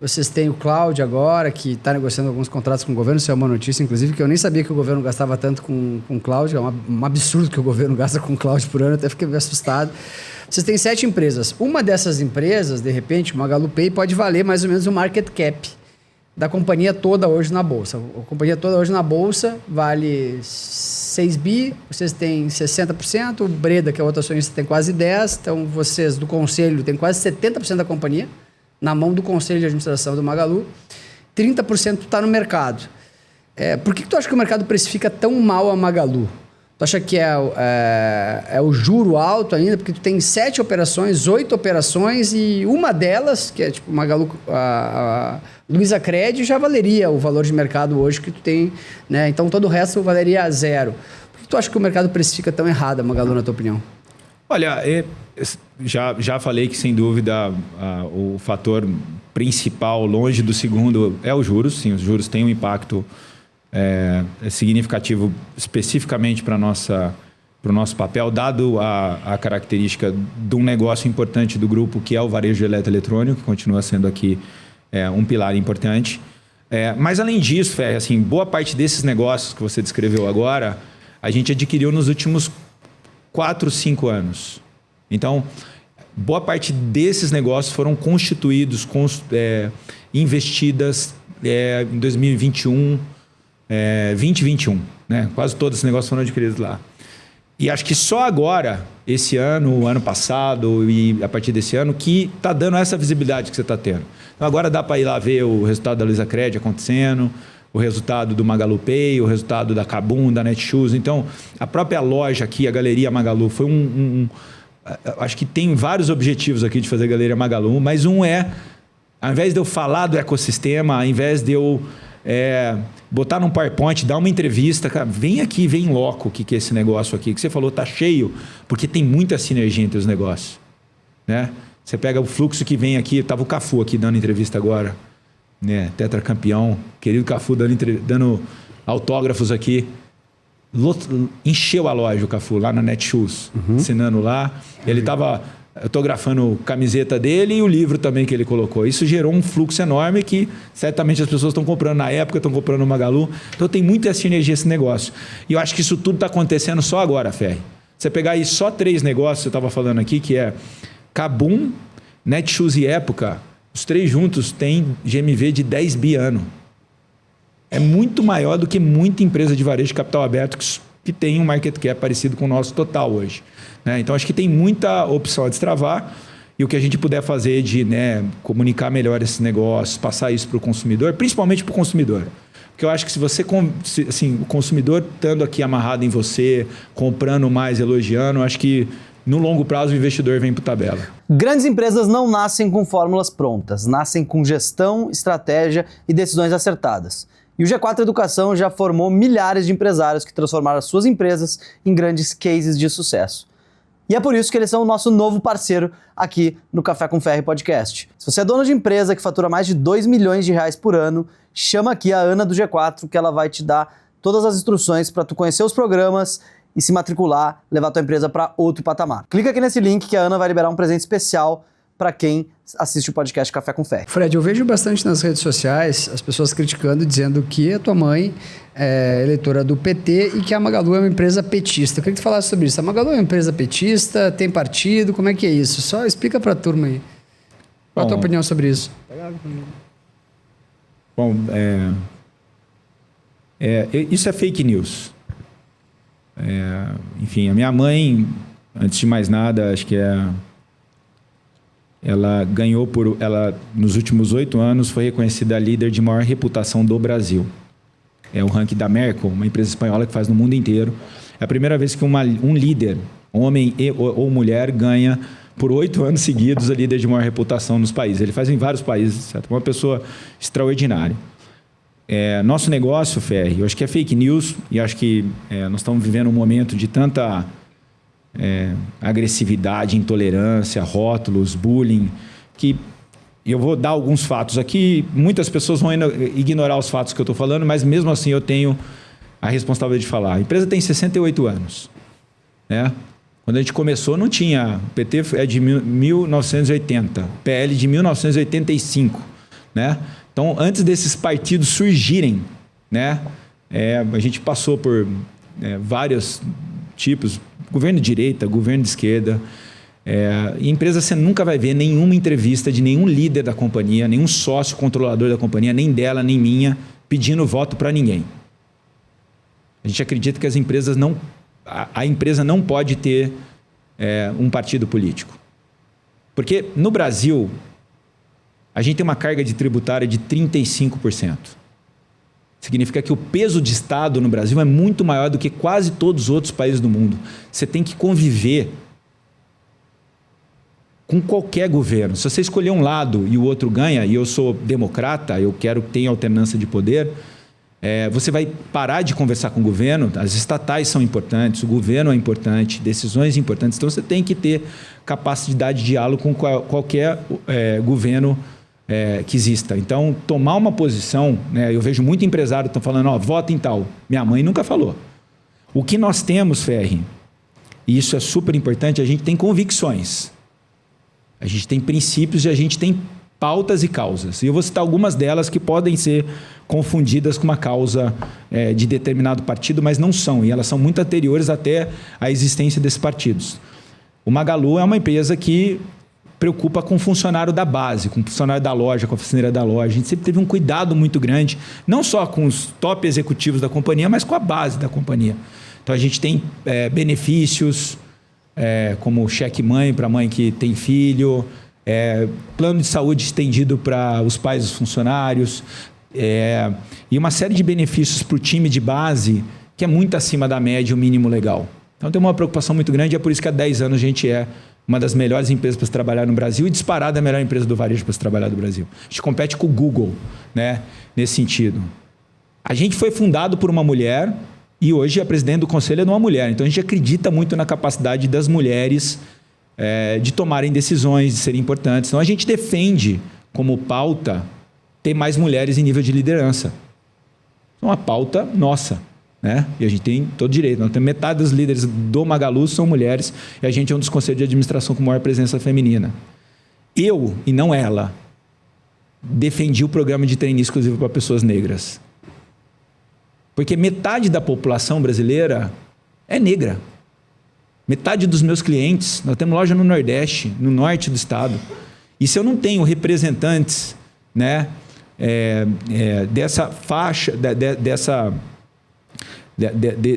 Vocês têm o Cloud agora, que está negociando alguns contratos com o governo. Isso é uma notícia, inclusive, que eu nem sabia que o governo gastava tanto com Cloud. É um absurdo que o governo gasta com Cloud por ano. Até fiquei assustado. Vocês têm 7 empresas. Uma dessas empresas, de repente, o Magalu Pay, pode valer mais ou menos o market cap da companhia toda hoje na Bolsa. A companhia toda hoje na Bolsa vale 6 bi, vocês têm 60%, o Breda, que é o outro acionista, tem quase 10%, então vocês do conselho têm quase 70% da companhia, na mão do conselho de administração do Magalu, 30% está no mercado. Por que tu acha que o mercado precifica tão mal a Magalu? Tu acha que é o juro alto ainda? Porque tu tem 7 operações, 8 operações e uma delas, que é tipo Magalu, a Luizacred, já valeria o valor de mercado hoje que tu tem, né? Então todo o resto valeria 0. Por que tu acha que o mercado precifica tão errado a Magalu, na tua opinião? Olha, já falei que sem dúvida o fator principal, longe do segundo, é os juros. Sim, os juros têm um impacto significativo especificamente para o nosso papel, dado a característica de um negócio importante do grupo, que é o varejo de eletroeletrônico, que continua sendo aqui um pilar importante. Mas, além disso, assim, boa parte desses negócios que você descreveu agora, a gente adquiriu nos últimos 4, 5 anos. Então, boa parte desses negócios foram constituídos, investidas em 2021, 2021, né? Quase todos esses negócios foram adquiridos lá. E acho que só agora, esse ano, o ano passado e a partir desse ano, que está dando essa visibilidade que você está tendo. Então agora dá para ir lá ver o resultado da Luizacred acontecendo, o resultado do Magalu Pay, o resultado da Kabum, da Netshoes. Então, a própria loja aqui, a Galeria Magalu, foi acho que tem vários objetivos aqui de fazer a Galeria Magalu, mas ao invés de eu falar do ecossistema, ao invés de eu botar num PowerPoint, dar uma entrevista, cara, vem aqui, vem em loco o que é esse negócio aqui, que você falou, tá cheio, porque tem muita sinergia entre os negócios, né? Você pega o fluxo que vem aqui, tava o Cafu aqui dando entrevista agora, né? Tetracampeão, querido Cafu dando autógrafos aqui, encheu a loja o Cafu lá na Netshoes, ensinando lá, ele tava autografando camiseta dele e o livro também que ele colocou. Isso gerou um fluxo enorme que certamente as pessoas estão comprando na época, estão comprando no Magalu. Então tem muita sinergia esse negócio. E eu acho que isso tudo está acontecendo só agora, Ferri. Você pegar aí só 3 negócios, eu estava falando aqui, que é Kabum, Netshoes e Época, os 3 juntos têm GMV de 10 bi ano. É muito maior do que muita empresa de varejo de capital aberto que tem um market cap parecido com o nosso total hoje, né? Então, acho que tem muita opção a destravar e o que a gente puder fazer de, né, comunicar melhor esses negócios, passar isso para o consumidor, principalmente para o consumidor. Porque eu acho que se você, assim, o consumidor estando aqui amarrado em você, comprando mais, elogiando, eu acho que no longo prazo o investidor vem para tabela. Grandes empresas não nascem com fórmulas prontas, nascem com gestão, estratégia e decisões acertadas. E o G4 Educação já formou milhares de empresários que transformaram as suas empresas em grandes cases de sucesso. E é por isso que eles são o nosso novo parceiro aqui no Café com Ferri Podcast. Se você é dono de empresa que fatura mais de 2 milhões de reais por ano, chama aqui a Ana do G4 que ela vai te dar todas as instruções para tu conhecer os programas e se matricular, levar tua empresa para outro patamar. Clica aqui nesse link que a Ana vai liberar um presente especial para quem assiste o podcast Café com Ferri. Fred, eu vejo bastante nas redes sociais as pessoas criticando, dizendo que a tua mãe é eleitora do PT e que a Magalu é uma empresa petista. Eu queria que tu falasse sobre isso. A Magalu é uma empresa petista? Tem partido? Como é que é isso? Só explica para a turma aí. Qual a tua opinião sobre isso? Bom, isso é fake news. Enfim, a minha mãe, antes de mais nada, acho que ela ganhou ela nos últimos 8 anos foi reconhecida a líder de maior reputação do Brasil. É o ranking da Merco, uma empresa espanhola que faz no mundo inteiro. É a primeira vez que um líder, homem ou mulher, ganha por 8 anos seguidos a líder de maior reputação nos países. Ele faz em vários países, certo? Uma pessoa extraordinária. Nosso negócio, Ferri, eu acho que é fake news e acho que nós estamos vivendo um momento de tanta agressividade, intolerância, rótulos, bullying, que eu vou dar alguns fatos aqui, muitas pessoas vão ignorar os fatos que eu estou falando, mas mesmo assim eu tenho a responsabilidade de falar. A empresa tem 68 anos, né? Quando a gente começou não tinha, o PT é de 1980, PL de 1985, né? Então, antes desses partidos surgirem, né, a gente passou por vários tipos, governo de direita, governo de esquerda. Em empresa você nunca vai ver nenhuma entrevista de nenhum líder da companhia, nenhum sócio controlador da companhia, nem dela, nem minha, pedindo voto para ninguém. A gente acredita que as empresas não... A empresa não pode ter um partido político. Porque no Brasil, a gente tem uma carga de tributária de 35%. Significa que o peso de Estado no Brasil é muito maior do que quase todos os outros países do mundo. Você tem que conviver com qualquer governo. Se você escolher um lado e o outro ganha, e eu sou democrata, eu quero que tenha alternância de poder, você vai parar de conversar com o governo. As estatais são importantes, o governo é importante, decisões importantes. Então, você tem que ter capacidade de diálogo com qualquer governo que exista. Então, tomar uma posição, né, eu vejo muito empresário que estão falando, vota em tal. Minha mãe nunca falou. O que nós temos, Ferri, e isso é super importante, a gente tem convicções. A gente tem princípios e a gente tem pautas e causas. E eu vou citar algumas delas que podem ser confundidas com uma causa de determinado partido, mas não são. E elas são muito anteriores até à existência desses partidos. O Magalu é uma empresa que preocupa com o funcionário da base, com o funcionário da loja, com a oficineira da loja. A gente sempre teve um cuidado muito grande, não só com os top executivos da companhia, mas com a base da companhia. Então, a gente tem benefícios, como cheque-mãe para a mãe que tem filho, plano de saúde estendido para os pais dos funcionários, e uma série de benefícios para o time de base que é muito acima da média, o mínimo legal. Então, tem uma preocupação muito grande, e é por isso que há 10 anos a gente é uma das melhores empresas para se trabalhar no Brasil e disparada a melhor empresa do varejo para se trabalhar no Brasil. A gente compete com o Google, né, nesse sentido. A gente foi fundado por uma mulher e hoje a presidente do conselho é uma mulher. Então, a gente acredita muito na capacidade das mulheres de tomarem decisões, de serem importantes. Então, a gente defende como pauta ter mais mulheres em nível de liderança. É uma pauta nossa, né? E a gente tem todo direito. Nós temos metade dos líderes do Magalu são mulheres e a gente é um dos conselhos de administração com maior presença feminina. Eu, e não ela, defendi o programa de trainee exclusivo para pessoas negras. Porque metade da população brasileira é negra. Metade dos meus clientes, nós temos loja no Nordeste, no Norte do estado. E se eu não tenho representantes, né, dessa faixa,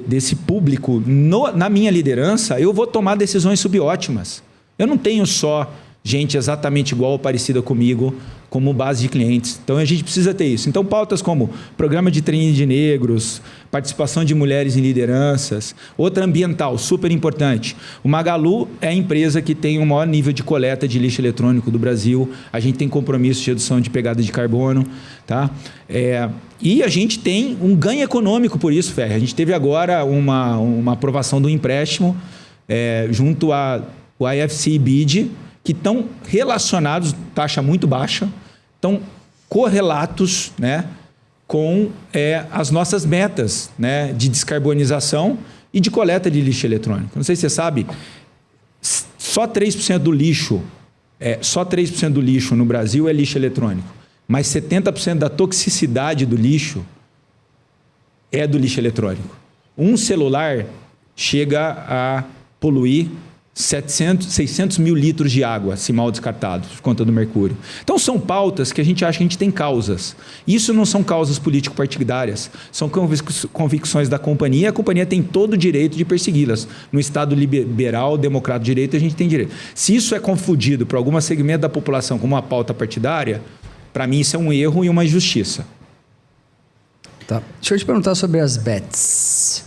desse público na minha liderança, eu vou tomar decisões subótimas. Eu não tenho só gente exatamente igual ou parecida comigo como base de clientes. Então, a gente precisa ter isso. Então, pautas como programa de treino de negros, participação de mulheres em lideranças, outra ambiental, super importante. O Magalu é a empresa que tem o maior nível de coleta de lixo eletrônico do Brasil. A gente tem compromisso de redução de pegada de carbono. Tá? E a gente tem um ganho econômico por isso, Ferri. A gente teve agora uma aprovação do empréstimo junto ao IFC e BID, que estão relacionados, taxa muito baixa, estão correlatos, né, com as nossas metas, né, de descarbonização e de coleta de lixo eletrônico. Não sei se você sabe, só 3% do lixo no Brasil é lixo eletrônico, mas 70% da toxicidade do lixo é do lixo eletrônico. Um celular chega a poluir 600 mil litros de água, se mal descartado, por conta do mercúrio. Então, são pautas que a gente acha que a gente tem causas. Isso não são causas político-partidárias, são convicções da companhia, a companhia tem todo o direito de persegui-las. No Estado liberal, democrata de direito, a gente tem direito. Se isso é confundido por algum segmento da população como uma pauta partidária, para mim isso é um erro e uma injustiça. Tá. Deixa eu te perguntar sobre as bets.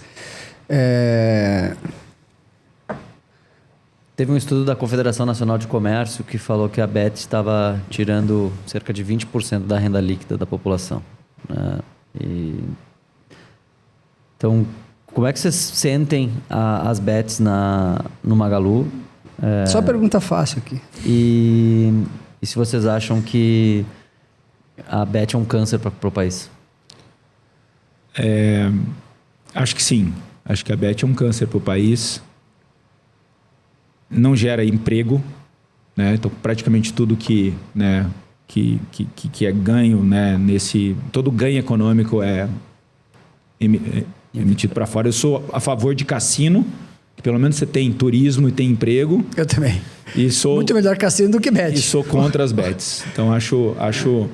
Teve um estudo da Confederação Nacional de Comércio que falou que a Bet estava tirando cerca de 20% da renda líquida da população. Né? Então, como é que vocês sentem as bets no Magalu? Só pergunta fácil aqui. E se vocês acham que a bet é um câncer para o país? Acho que sim. Acho que a bet é um câncer para o país. Não gera emprego, né? Então, praticamente tudo que é ganho, né, todo ganho econômico é emitido para fora. Eu sou a favor de cassino, que pelo menos você tem turismo e tem emprego. Eu também. E sou muito melhor cassino do que bet. E sou contra as bets. Então, acho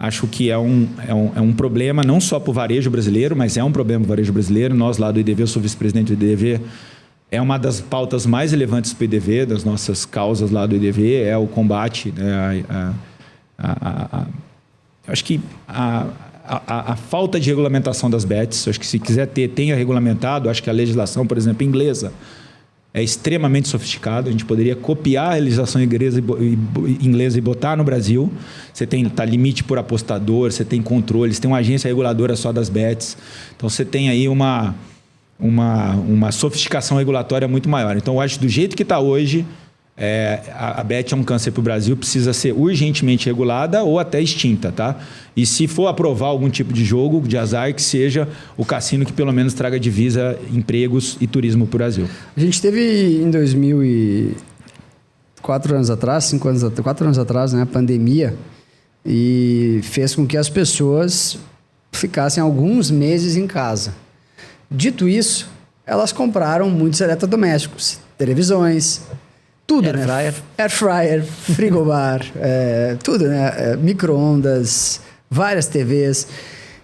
Acho que é um problema não só para o varejo brasileiro, mas é um problema para o varejo brasileiro. Nós lá do IDV, eu sou vice-presidente do IDV, é uma das pautas mais relevantes para o IDV, das nossas causas lá do IDV, é o combate, né, acho que a falta de regulamentação das bets. Acho que se quiser tenha regulamentado. Acho que a legislação, por exemplo, inglesa, é extremamente sofisticada. A gente poderia copiar a legislação inglesa e botar no Brasil. Você tem limite por apostador, você tem controle, você tem uma agência reguladora só das bets. Então, você tem aí uma sofisticação regulatória muito maior. Então, eu acho que do jeito que está hoje, a bet é um câncer para o Brasil, precisa ser urgentemente regulada ou até extinta, tá? E se for aprovar algum tipo de jogo, de azar, que seja o cassino que pelo menos traga divisa, empregos e turismo para o Brasil. A gente teve em 4 anos atrás, 4 anos atrás, né, a pandemia, e fez com que as pessoas ficassem alguns meses em casa. Dito isso, elas compraram muitos eletrodomésticos, televisões, tudo, Air fryer. Air fryer, frigobar, tudo, né? Micro-ondas, várias TVs.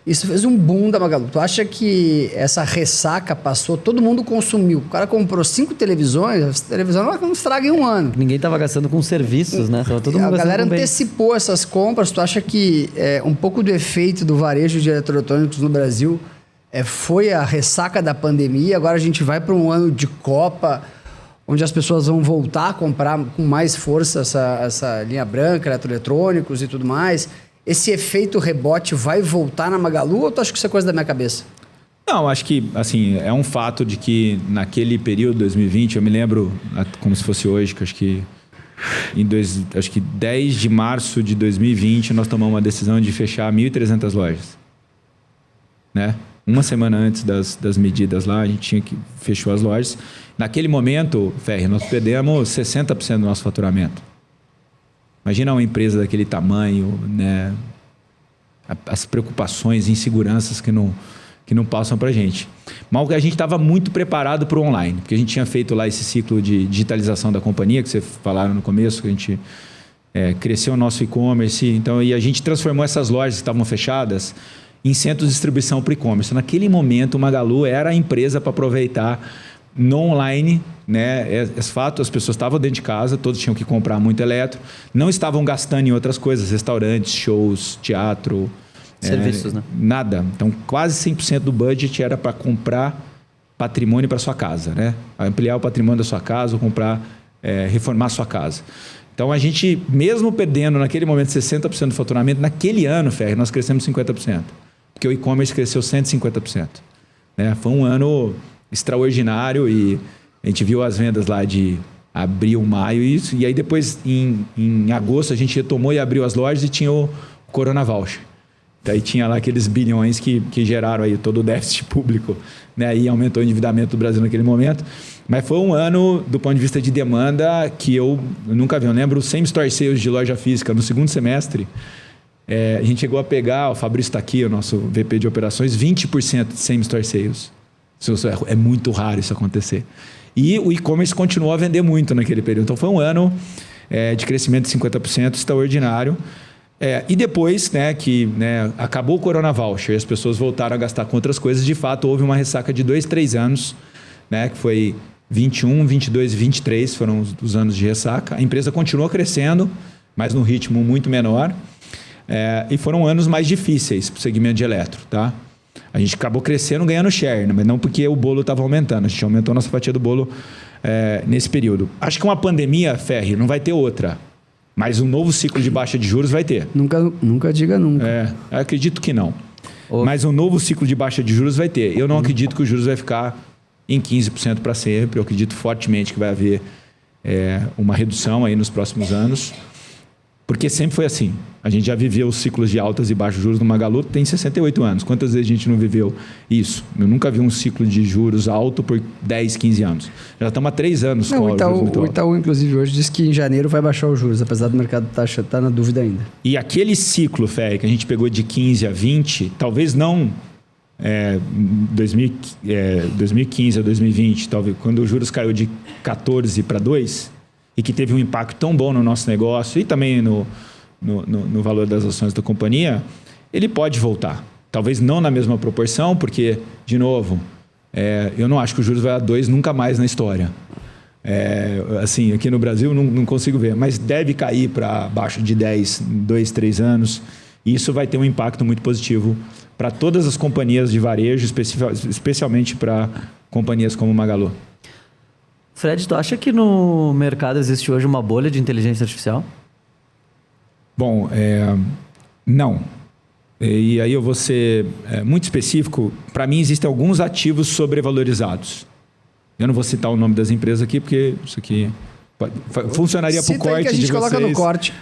Isso fez um boom da Magalu. Tu acha que essa ressaca passou, todo mundo consumiu? O cara comprou 5 televisões, as televisões não estragam em um ano. Ninguém estava gastando com serviços, né? Tava todo mundo A galera com antecipou essas compras. Tu acha que um pouco do efeito do varejo de eletroeletrônicos no Brasil foi a ressaca da pandemia? Agora a gente vai para um ano de Copa, onde as pessoas vão voltar a comprar com mais força essa linha branca, eletroeletrônicos e tudo mais. Esse efeito rebote vai voltar na Magalu ou tu acha que isso é coisa da minha cabeça? Não, acho que assim, é um fato de que naquele período, 2020, eu me lembro como se fosse hoje, que acho que acho que 10 de março de 2020 nós tomamos uma decisão de fechar 1.300 lojas. Né? Uma semana antes das medidas lá, a gente fechou as lojas. Naquele momento, Ferri, nós perdemos 60% do nosso faturamento. Imagina uma empresa daquele tamanho, né? As preocupações, inseguranças que não passam para a gente. Mas a gente estava muito preparado para o online, porque a gente tinha feito lá esse ciclo de digitalização da companhia, que vocês falaram no começo, que a gente cresceu o nosso e-commerce. Então, e a gente transformou essas lojas que estavam fechadas em centros de distribuição para o e-commerce. Naquele momento, o Magalu era a empresa para aproveitar no online, né? É fato, as pessoas estavam dentro de casa, todos tinham que comprar muito eletro, não estavam gastando em outras coisas, restaurantes, shows, teatro, serviços, né? Nada. Então, quase 100% do budget era para comprar patrimônio para sua casa, né? Ampliar o patrimônio da sua casa ou comprar, reformar a sua casa. Então, a gente, mesmo perdendo naquele momento 60% do faturamento, naquele ano, Ferri, nós crescemos 50%, porque o e-commerce cresceu 150%. Né? Foi um ano extraordinário e a gente viu as vendas lá de abril, maio e aí depois em agosto a gente retomou e abriu as lojas e tinha o Corona Voucher. Daí tinha lá aqueles bilhões que geraram aí todo o déficit público, né? E aumentou o endividamento do Brasil naquele momento. Mas foi um ano, do ponto de vista de demanda, que eu nunca vi. Eu lembro os same store sales de loja física no segundo semestre. A gente chegou a pegar, o Fabrício está aqui, o nosso VP de operações, 20% de same store sales. É muito raro isso acontecer. E o e-commerce continuou a vender muito naquele período. Então, foi um ano de crescimento de 50%, extraordinário. E depois, acabou o Corona Voucher e as pessoas voltaram a gastar com outras coisas. De fato, houve uma ressaca de 2, 3 anos, né, que foi 21, 22 e 23, foram os anos de ressaca. A empresa continuou crescendo, mas num ritmo muito menor. E foram anos mais difíceis para o segmento de eletro, tá? A gente acabou crescendo, ganhando share, né? Mas não porque o bolo estava aumentando. A gente aumentou a nossa fatia do bolo nesse período. Acho que uma pandemia, Ferri, não vai ter outra. Mas um novo ciclo de baixa de juros vai ter. Nunca diga nunca. Eu acredito que não. Mas um novo ciclo de baixa de juros vai ter. Eu não acredito que os juros vai ficar em 15% para sempre. Eu acredito fortemente que vai haver uma redução aí nos próximos anos. Porque sempre foi assim. A gente já viveu os ciclos de altas e baixos juros no Magalu, tem 68 anos. Quantas vezes a gente não viveu isso? Eu nunca vi um ciclo de juros alto por 10, 15 anos. Já estamos há 3 anos com os juros muito altos. O Itaú, inclusive, hoje disse que em janeiro vai baixar os juros, apesar do mercado estar na dúvida ainda. E aquele ciclo, Ferri, que a gente pegou de 15 a 20, talvez não 2015 a 2020, talvez, quando os juros caiu de 14 para 2, e que teve um impacto tão bom no nosso negócio e também no valor das ações da companhia, ele pode voltar. Talvez não na mesma proporção, porque, de novo, eu não acho que o juros vai a 2 nunca mais na história. Assim, aqui no Brasil não consigo ver, mas deve cair para abaixo de 10, 2, 3 anos. E isso vai ter um impacto muito positivo para todas as companhias de varejo, especialmente para companhias como Magalu. Fred, tu acha que no mercado existe hoje uma bolha de inteligência artificial? Bom, não. E aí eu vou ser muito específico. Para mim, existem alguns ativos sobrevalorizados. Eu não vou citar o nome das empresas aqui, porque isso aqui funcionaria para o corte de vocês. Cita aí que a gente coloca no corte.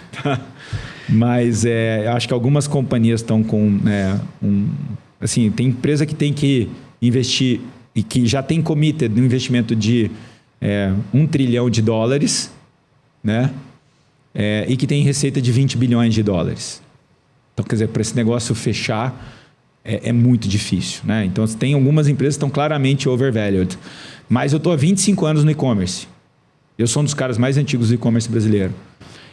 Mas acho que algumas companhias estão com... assim, tem empresa que tem que investir e que já tem committed no investimento de $1 trilhão, né? E que tem receita de $20 bilhões. Então, quer dizer, para esse negócio fechar é muito difícil, né? Então, tem algumas empresas que estão claramente overvalued. Mas eu estou há 25 anos no e-commerce. Eu sou um dos caras mais antigos do e-commerce brasileiro.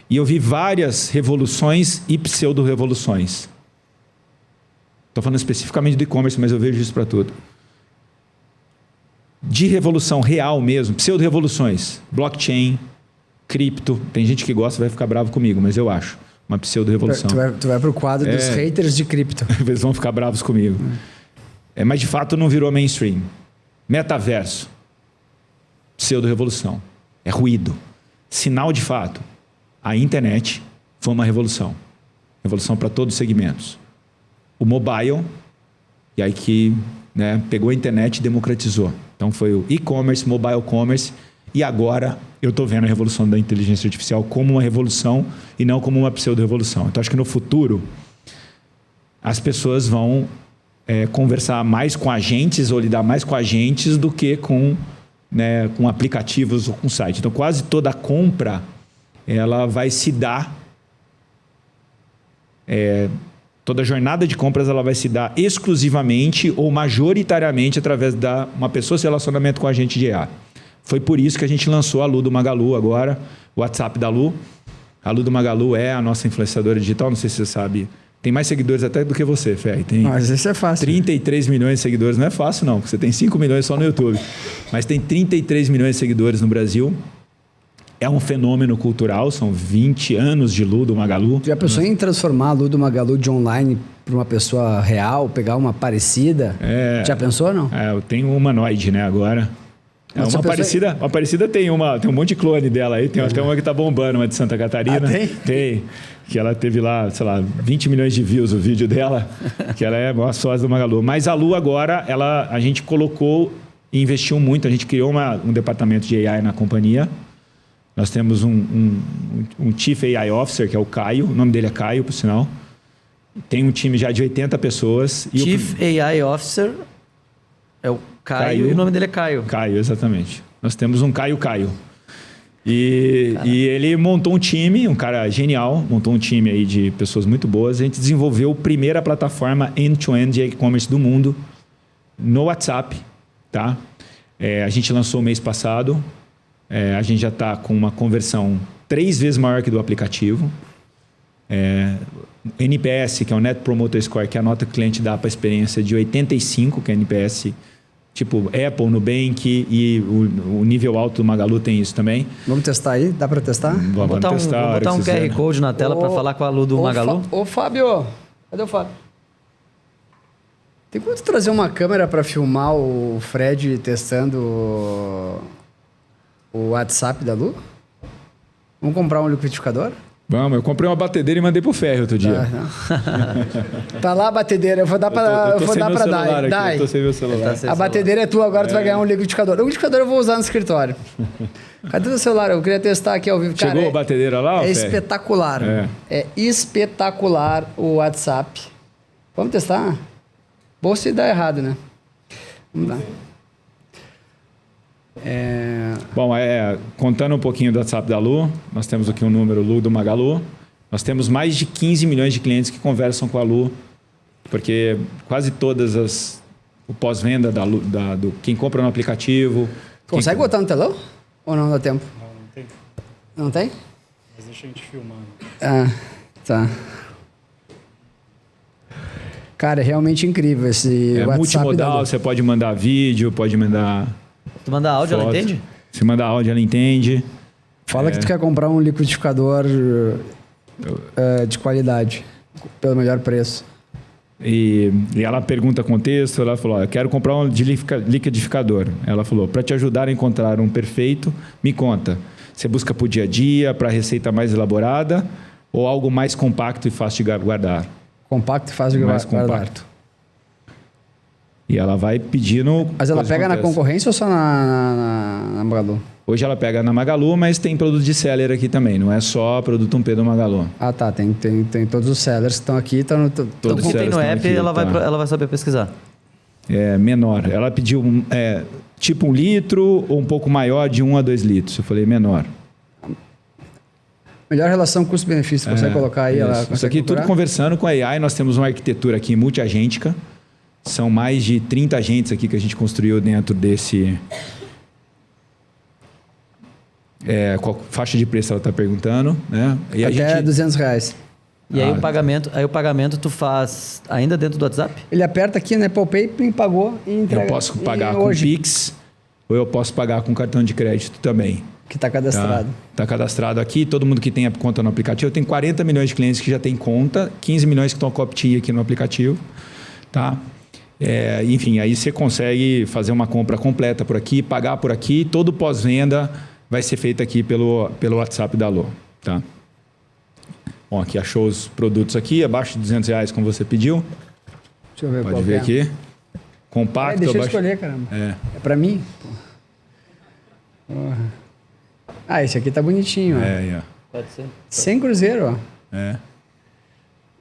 E eu vi várias revoluções e pseudo-revoluções. Estou falando especificamente do e-commerce, mas eu vejo isso para tudo. De revolução real mesmo, pseudo-revoluções. Blockchain, cripto. Tem gente que gosta e vai ficar bravo comigo, mas eu acho. Uma pseudo-revolução. Tu vai pro quadro dos haters de cripto. Eles vão ficar bravos comigo. Mas de fato não virou mainstream. Metaverso. Pseudo-revolução. É ruído. Sinal de fato. A internet foi uma revolução. Revolução para todos os segmentos. O mobile, e aí que pegou a internet e democratizou. Então foi o e-commerce, mobile commerce, e agora eu estou vendo a revolução da inteligência artificial como uma revolução e não como uma pseudo-revolução. Então acho que no futuro as pessoas vão conversar mais com agentes ou lidar mais com agentes do que com aplicativos ou com site. Então quase toda a compra ela vai se dar, toda a jornada de compras ela vai se dar exclusivamente ou majoritariamente através de uma pessoa se relacionamento com a agente de IA. Foi por isso que a gente lançou a Lu do Magalu agora, o WhatsApp da Lu. A Lu do Magalu é a nossa influenciadora digital, não sei se você sabe. Tem mais seguidores até do que você, Fé. Mas isso é fácil. 33 milhões de seguidores. Não é fácil, não, porque você tem 5 milhões só no YouTube. Mas tem 33 milhões de seguidores no Brasil. É um fenômeno cultural, são 20 anos de Lu do Magalu. Já pensou em transformar a Lu do Magalu de online para uma pessoa real, pegar uma parecida? Já pensou ou não? Eu tenho uma humanoide, né, agora. Uma parecida tem um monte de clone dela aí, tem até uma que tá bombando, uma de Santa Catarina. Tem? Tem. Que ela teve lá, sei lá, 20 milhões de views o vídeo dela, que ela é uma sócia do Magalu. Mas a Lu agora, a gente colocou e investiu muito, a gente criou um departamento de AI na companhia. Nós temos um Chief AI Officer, que é o Caio, o nome dele é Caio, por sinal. Tem um time já de 80 pessoas. Chief AI Officer é o Caio e o nome dele é Caio. Caio, exatamente. Nós temos um Caio. E ele montou um time, um cara genial, montou um time aí de pessoas muito boas. A gente desenvolveu a primeira plataforma end-to-end de e-commerce do mundo no WhatsApp, tá? A gente lançou mês passado. A gente já está com uma conversão 3 vezes maior que do aplicativo. NPS, que é o Net Promoter Score, que é a nota que o cliente dá para a experiência de 85, que é NPS tipo Apple, Nubank, e o nível alto do Magalu tem isso também. Vamos testar aí? Dá para testar? Vamos testar. Vou botar um QR Code na tela para falar com a Lu do Magalu. Ô, Fábio, cadê o Fábio? Tem como tu trazer uma câmera para filmar o Fred testando o WhatsApp da Lu? Vamos comprar um liquidificador? Vamos, eu comprei uma batedeira e mandei pro Ferro outro dia. Tá lá a batedeira, eu vou dar pra Dai. Eu tô sem meu celular. A batedeira é tua, agora tu vai ganhar um liquidificador. O liquidificador eu vou usar no escritório. Cadê o celular? Eu queria testar aqui ao vivo. Chegou cara, a batedeira lá? É espetacular. É espetacular o WhatsApp. Vamos testar? Bom se dá errado, né? Vamos lá. Bom, contando um pouquinho do WhatsApp da Lu, nós temos aqui um número Lu do Magalu. Nós temos mais de 15 milhões de clientes que conversam com a Lu, porque quase todas o pós-venda do quem compra no aplicativo... Consegue botar no telão? Ou não dá tempo? Não tem. Não tem? Mas deixa a gente filmando. Tá. Cara, é realmente incrível esse WhatsApp. Multimodal, você pode mandar vídeo, pode mandar... Tu manda áudio, foto. ela entende? Se mandar áudio, ela entende. Fala que tu quer comprar um liquidificador de qualidade, pelo melhor preço. E ela pergunta contexto, ela falou, eu quero comprar um liquidificador. Ela falou, para te ajudar a encontrar um perfeito, me conta. Você busca para o dia a dia, para receita mais elaborada ou algo mais compacto e fácil de guardar? Compacto e fácil de mais guardar. Compacto. E ela vai pedindo... Mas ela pega na concorrência ou só na Magalu? Hoje ela pega na Magalu, mas tem produto de seller aqui também. Não é só produto 1P do Magalu. Ah, tá. Tem todos os sellers que estão aqui. Tudo que tem no app, aqui, ela vai saber pesquisar. É menor. Ela pediu tipo 1 litro ou um pouco maior, de 1 a 2 litros. Eu falei menor. Melhor relação custo-benefício. Você consegue colocar aí? Ela isso aqui procurar? Tudo conversando com a AI. Nós temos uma arquitetura aqui multiagêntica. São mais de 30 agentes aqui que a gente construiu dentro desse... qual faixa de preço ela está perguntando, né? E até R$200. E aí o pagamento tu faz ainda dentro do WhatsApp? Ele aperta aqui, né? Apple Pay, pagou e entrega. Eu posso pagar com Pix ou eu posso pagar com cartão de crédito também. Que está cadastrado. Está cadastrado aqui. Todo mundo que tem conta no aplicativo. Eu tenho 40 milhões de clientes que já tem conta, 15 milhões que estão com Opti aqui no aplicativo. Tá? Enfim, aí você consegue fazer uma compra completa por aqui, pagar por aqui. Todo pós-venda vai ser feito aqui pelo WhatsApp da Alô. Tá? Bom, aqui achou os produtos aqui, abaixo de R$200, como você pediu. Deixa eu ver. Pode ver aqui. Compacto. Deixa eu escolher, caramba. É pra mim? Esse aqui tá bonitinho. Pode ser. 100 cruzeiro, ó.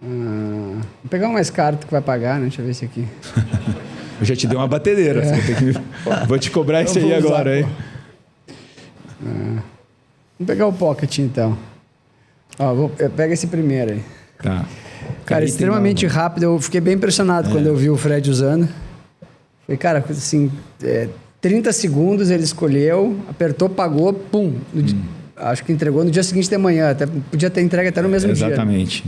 Vou pegar um mais caro que vai pagar, né? Deixa eu ver esse aqui. Eu já te dei uma batedeira. Vou te cobrar esse aí agora, hein? Vamos pegar o Pocket, então. Pega esse primeiro aí. Tá. Cara, extremamente rápido. Eu fiquei bem impressionado quando eu vi o Fred usando. Falei, cara, assim, 30 segundos ele escolheu, apertou, pagou, pum. Acho que entregou no dia seguinte de manhã. Até, podia ter entregue até no mesmo dia. Exatamente.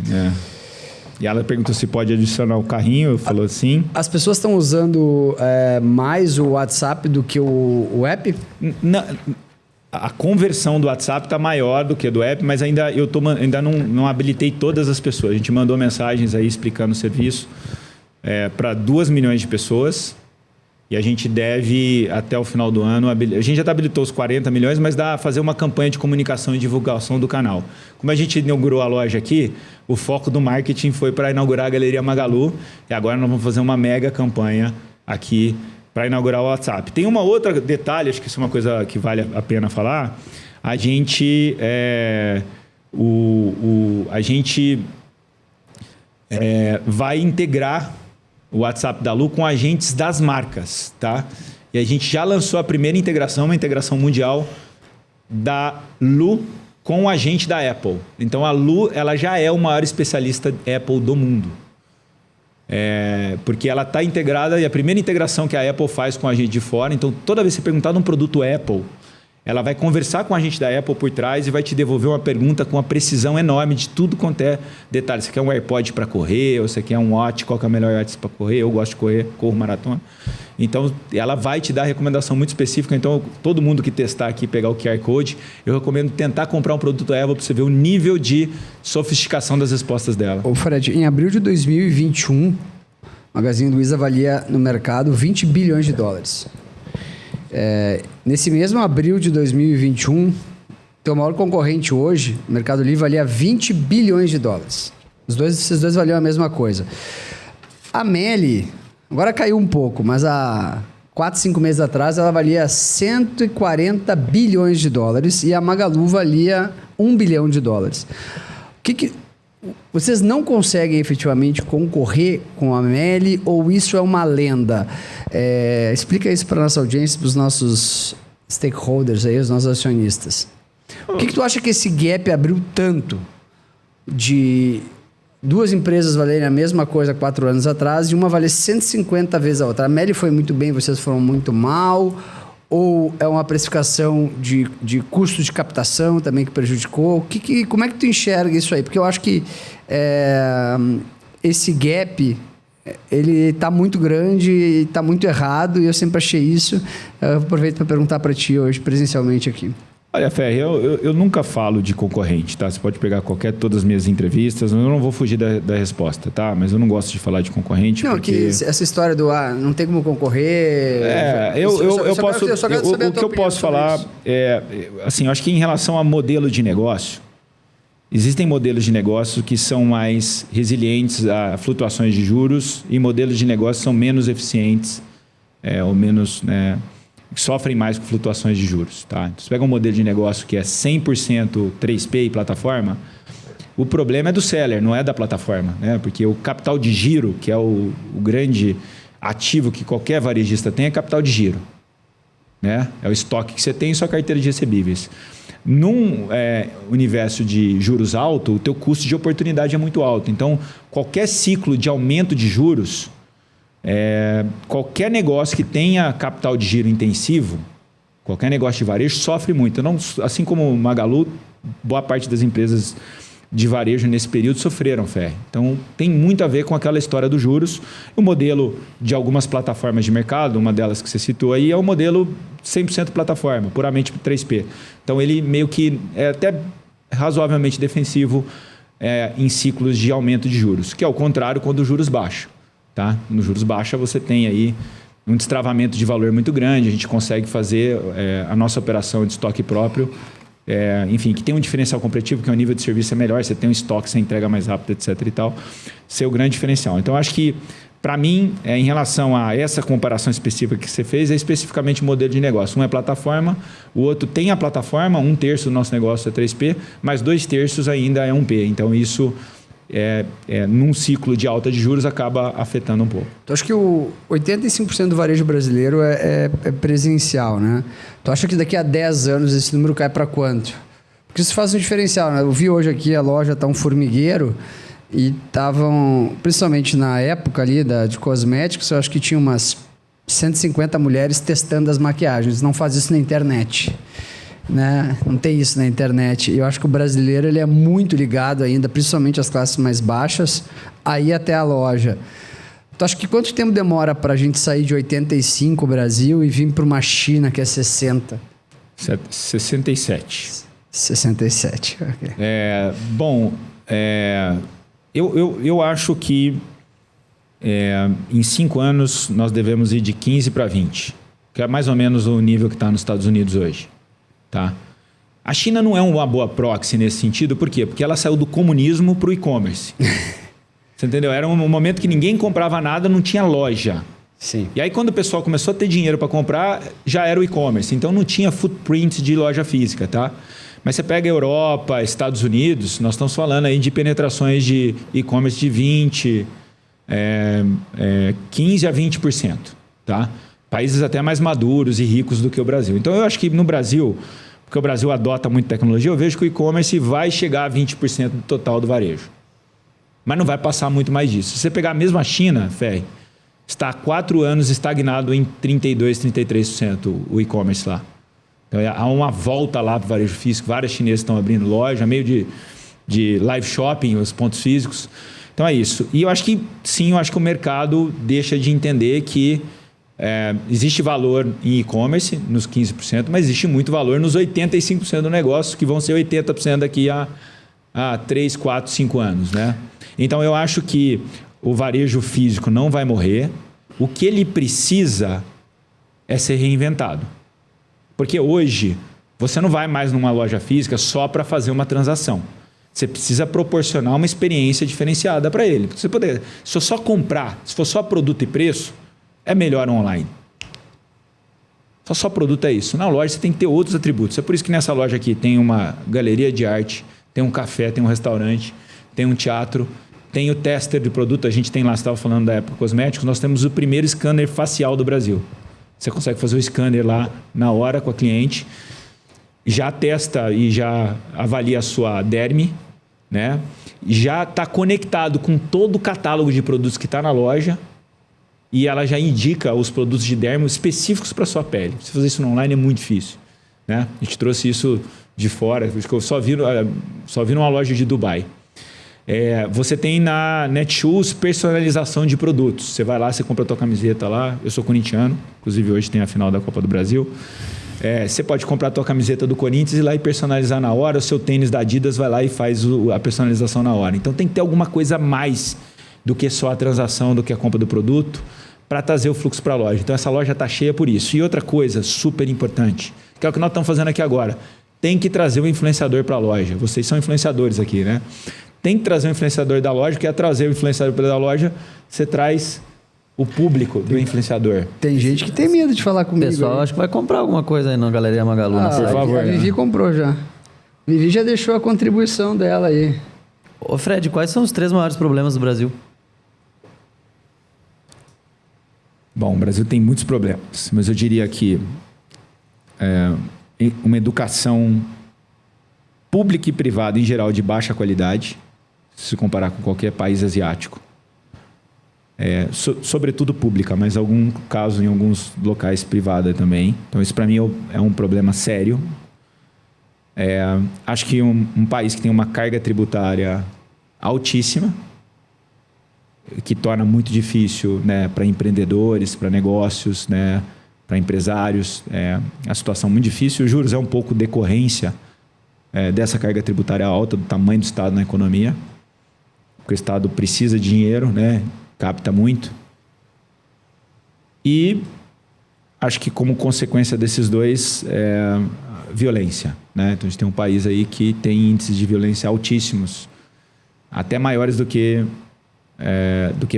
E ela perguntou se pode adicionar o carrinho. Eu falou sim. As pessoas estão usando mais o WhatsApp do que o app? A conversão do WhatsApp está maior do que do app, mas ainda não habilitei todas as pessoas. A gente mandou mensagens aí explicando o serviço para 2 milhões de pessoas. E a gente deve, até o final do ano, a gente já habilitou os 40 milhões, mas dá a fazer uma campanha de comunicação e divulgação do canal. Como a gente inaugurou a loja aqui, o foco do marketing foi para inaugurar a Galeria Magalu. E agora nós vamos fazer uma mega campanha aqui para inaugurar o WhatsApp. Tem uma outra detalhe, acho que isso é uma coisa que vale a pena falar. A gente vai integrar o WhatsApp da Lu com agentes das marcas, tá? E a gente já lançou a primeira integração, uma integração mundial da Lu com o agente da Apple. Então a Lu, ela já é o maior especialista Apple do mundo. Porque ela está integrada, e a primeira integração que a Apple faz com a gente de fora, então toda vez que você perguntar de um produto Apple, ela vai conversar com a gente da Apple por trás e vai te devolver uma pergunta com uma precisão enorme de tudo quanto é detalhe. Você quer um AirPod para correr, ou você quer um watch, qual que é o melhor watch para correr? Eu gosto de correr, corro maratona. Então, ela vai te dar recomendação muito específica. Então, todo mundo que testar aqui, pegar o QR Code, eu recomendo tentar comprar um produto Apple para você ver o nível de sofisticação das respostas dela. Ô Fred, em abril de 2021, o Magazine Luiza valia no mercado $20 bilhões. Nesse mesmo abril de 2021, teu maior concorrente hoje, o Mercado Livre, valia $20 bilhões. Esses dois valiam a mesma coisa. A Meli, agora caiu um pouco, mas há 4, 5 meses atrás ela valia $140 bilhões e a Magalu valia $1 bilhão. Vocês não conseguem efetivamente concorrer com a Meli ou isso é uma lenda? Explica isso para a nossa audiência, para os nossos stakeholders, aí, os nossos acionistas. O que tu acha que esse gap abriu tanto de duas empresas valerem a mesma coisa 4 anos atrás e uma valer 150 vezes a outra? A Meli foi muito bem, vocês foram muito mal? Ou é uma precificação de custo de captação também que prejudicou? Como é que tu enxerga isso aí? Porque eu acho que esse gap, ele está muito grande e está muito errado, e eu sempre achei isso. Eu aproveito para perguntar para ti hoje, presencialmente aqui. Olha, Ferri, eu nunca falo de concorrente, tá? Você pode pegar todas as minhas entrevistas, eu não vou fugir da resposta, tá? Mas eu não gosto de falar de concorrente. Não, porque... que essa história do não tem como concorrer... O que eu posso falar assim, eu acho que em relação a modelo de negócio, existem modelos de negócio que são mais resilientes a flutuações de juros e modelos de negócio são menos eficientes ou menos... que sofrem mais com flutuações de juros. Tá? Então, você pega um modelo de negócio que é 100% 3P e plataforma, o problema é do seller, não é da plataforma. Né? Porque o capital de giro, que é o grande ativo que qualquer varejista tem, é capital de giro. Né? É o estoque que você tem em sua carteira de recebíveis. Num universo de juros alto, o teu custo de oportunidade é muito alto. Então, qualquer ciclo de aumento de juros... qualquer negócio que tenha capital de giro intensivo, qualquer negócio de varejo sofre muito. Não, assim como o Magalu, boa parte das empresas de varejo nesse período sofreram, Ferri. Então, tem muito a ver com aquela história dos juros. O modelo de algumas plataformas de mercado, uma delas que você citou aí, é o modelo 100% plataforma, puramente 3P. Então, ele meio que é até razoavelmente defensivo em ciclos de aumento de juros, que é o contrário quando os juros baixam. Tá? Nos juros baixos você tem aí um destravamento de valor muito grande, a gente consegue fazer a nossa operação de estoque próprio, enfim, que tem um diferencial competitivo, que é o nível de serviço é melhor, você tem um estoque, você entrega mais rápido, etc. e tal, ser o grande diferencial. Então, acho que, para mim, em relação a essa comparação específica que você fez, é especificamente o modelo de negócio. Um é plataforma, o outro tem a plataforma, 1/3 do nosso negócio é 3P, mas 2/3 ainda é 1P. Então, isso... num ciclo de alta de juros acaba afetando um pouco. Tu acha que o 85% do varejo brasileiro é presencial, né? Tu acha que daqui a 10 anos esse número cai para quanto? Porque isso faz um diferencial, né? Eu vi hoje aqui a loja está um formigueiro e estavam, principalmente na época ali de cosméticos, eu acho que tinha umas 150 mulheres testando as maquiagens. Não faz isso na internet. Né? Não tem isso na internet. Eu acho que o brasileiro ele é muito ligado ainda, principalmente as classes mais baixas, aí até a loja. Tu acha que quanto tempo demora para a gente sair de 85 Brasil e vir para uma China que é 60? 67. 67, ok. Eu acho que em 5 anos nós devemos ir de 15 para 20, que é mais ou menos o nível que está nos Estados Unidos hoje. Tá? A China não é uma boa proxy nesse sentido, por quê? Porque ela saiu do comunismo para o e-commerce. Você entendeu? Era um momento que ninguém comprava nada, não tinha loja. Sim. E aí quando o pessoal começou a ter dinheiro para comprar, já era o e-commerce. Então não tinha footprint de loja física, tá? Mas você pega a Europa, Estados Unidos, nós estamos falando aí de penetrações de e-commerce de 15 a 20%, tá? Países até mais maduros e ricos do que o Brasil. Então, eu acho que no Brasil, porque o Brasil adota muito tecnologia, eu vejo que o e-commerce vai chegar a 20% do total do varejo. Mas não vai passar muito mais disso. Se você pegar mesmo a China, Ferri, está há 4 anos estagnado em 32%, 33% o e-commerce lá. Então, há uma volta lá para o varejo físico. Vários chineses estão abrindo loja, meio de live shopping, os pontos físicos. Então, é isso. E eu acho que, sim, eu acho que o mercado deixa de entender que existe valor em e-commerce nos 15%, mas existe muito valor nos 85% do negócio, que vão ser 80% daqui a 3, 4, 5 anos. Né? Então, eu acho que o varejo físico não vai morrer. O que ele precisa é ser reinventado. Porque hoje, você não vai mais numa loja física só para fazer uma transação. Você precisa proporcionar uma experiência diferenciada para ele. Se eu só comprar, se for só produto e preço, é melhor online. Só produto é isso. Na loja você tem que ter outros atributos. É por isso que nessa loja aqui tem uma galeria de arte, tem um café, tem um restaurante, tem um teatro, tem o tester de produto. A gente tem lá, você estava falando da época cosméticos, nós temos o primeiro scanner facial do Brasil. Você consegue fazer o scanner lá na hora com a cliente, já testa e já avalia a sua derme, né? Já está conectado com todo o catálogo de produtos que está na loja. e ela já indica os produtos de dermo específicos para sua pele. Se fazer isso no online é muito difícil, né? A gente trouxe isso de fora, eu só vi numa loja de Dubai. Você tem na Netshoes personalização de produtos. Você vai lá, você compra a tua camiseta lá. Eu sou corintiano, inclusive hoje tem a final da Copa do Brasil. Você pode comprar a tua camiseta do Corinthians e ir lá e personalizar na hora. O seu tênis da Adidas vai lá e faz a personalização na hora. Então tem que ter alguma coisa a mais do que só a transação, do que a compra do produto, para trazer o fluxo para a loja. Então essa loja está cheia por isso. E outra coisa super importante, que é o que nós estamos fazendo aqui agora. Tem que trazer o influenciador para a loja. Vocês são influenciadores aqui, né? Tem que trazer o influenciador da loja, que é trazer o influenciador da loja, você traz o público do influenciador. Tem gente que tem medo de falar comigo. Pessoal, acho que vai comprar alguma coisa aí na Galeria Magalu. Por favor. A Vivi comprou já. A Vivi já deixou a contribuição dela aí. Ô Fred, quais são os 3 maiores problemas do Brasil? Bom, o Brasil tem muitos problemas, mas eu diria que uma educação pública e privada, em geral, de baixa qualidade, se comparar com qualquer país asiático. Sobretudo pública, mas algum caso em alguns locais privada também. Então isso para mim é um problema sério. Acho que um país que tem uma carga tributária altíssima, que torna muito difícil, né, para empreendedores, para negócios, né, para empresários. A situação muito difícil. Os juros é um pouco decorrência dessa carga tributária alta, do tamanho do Estado na economia. Porque o Estado precisa de dinheiro, né? Capta muito. E acho que como consequência desses dois, violência, né? Então a gente tem um país aí que tem índices de violência altíssimos, até maiores do que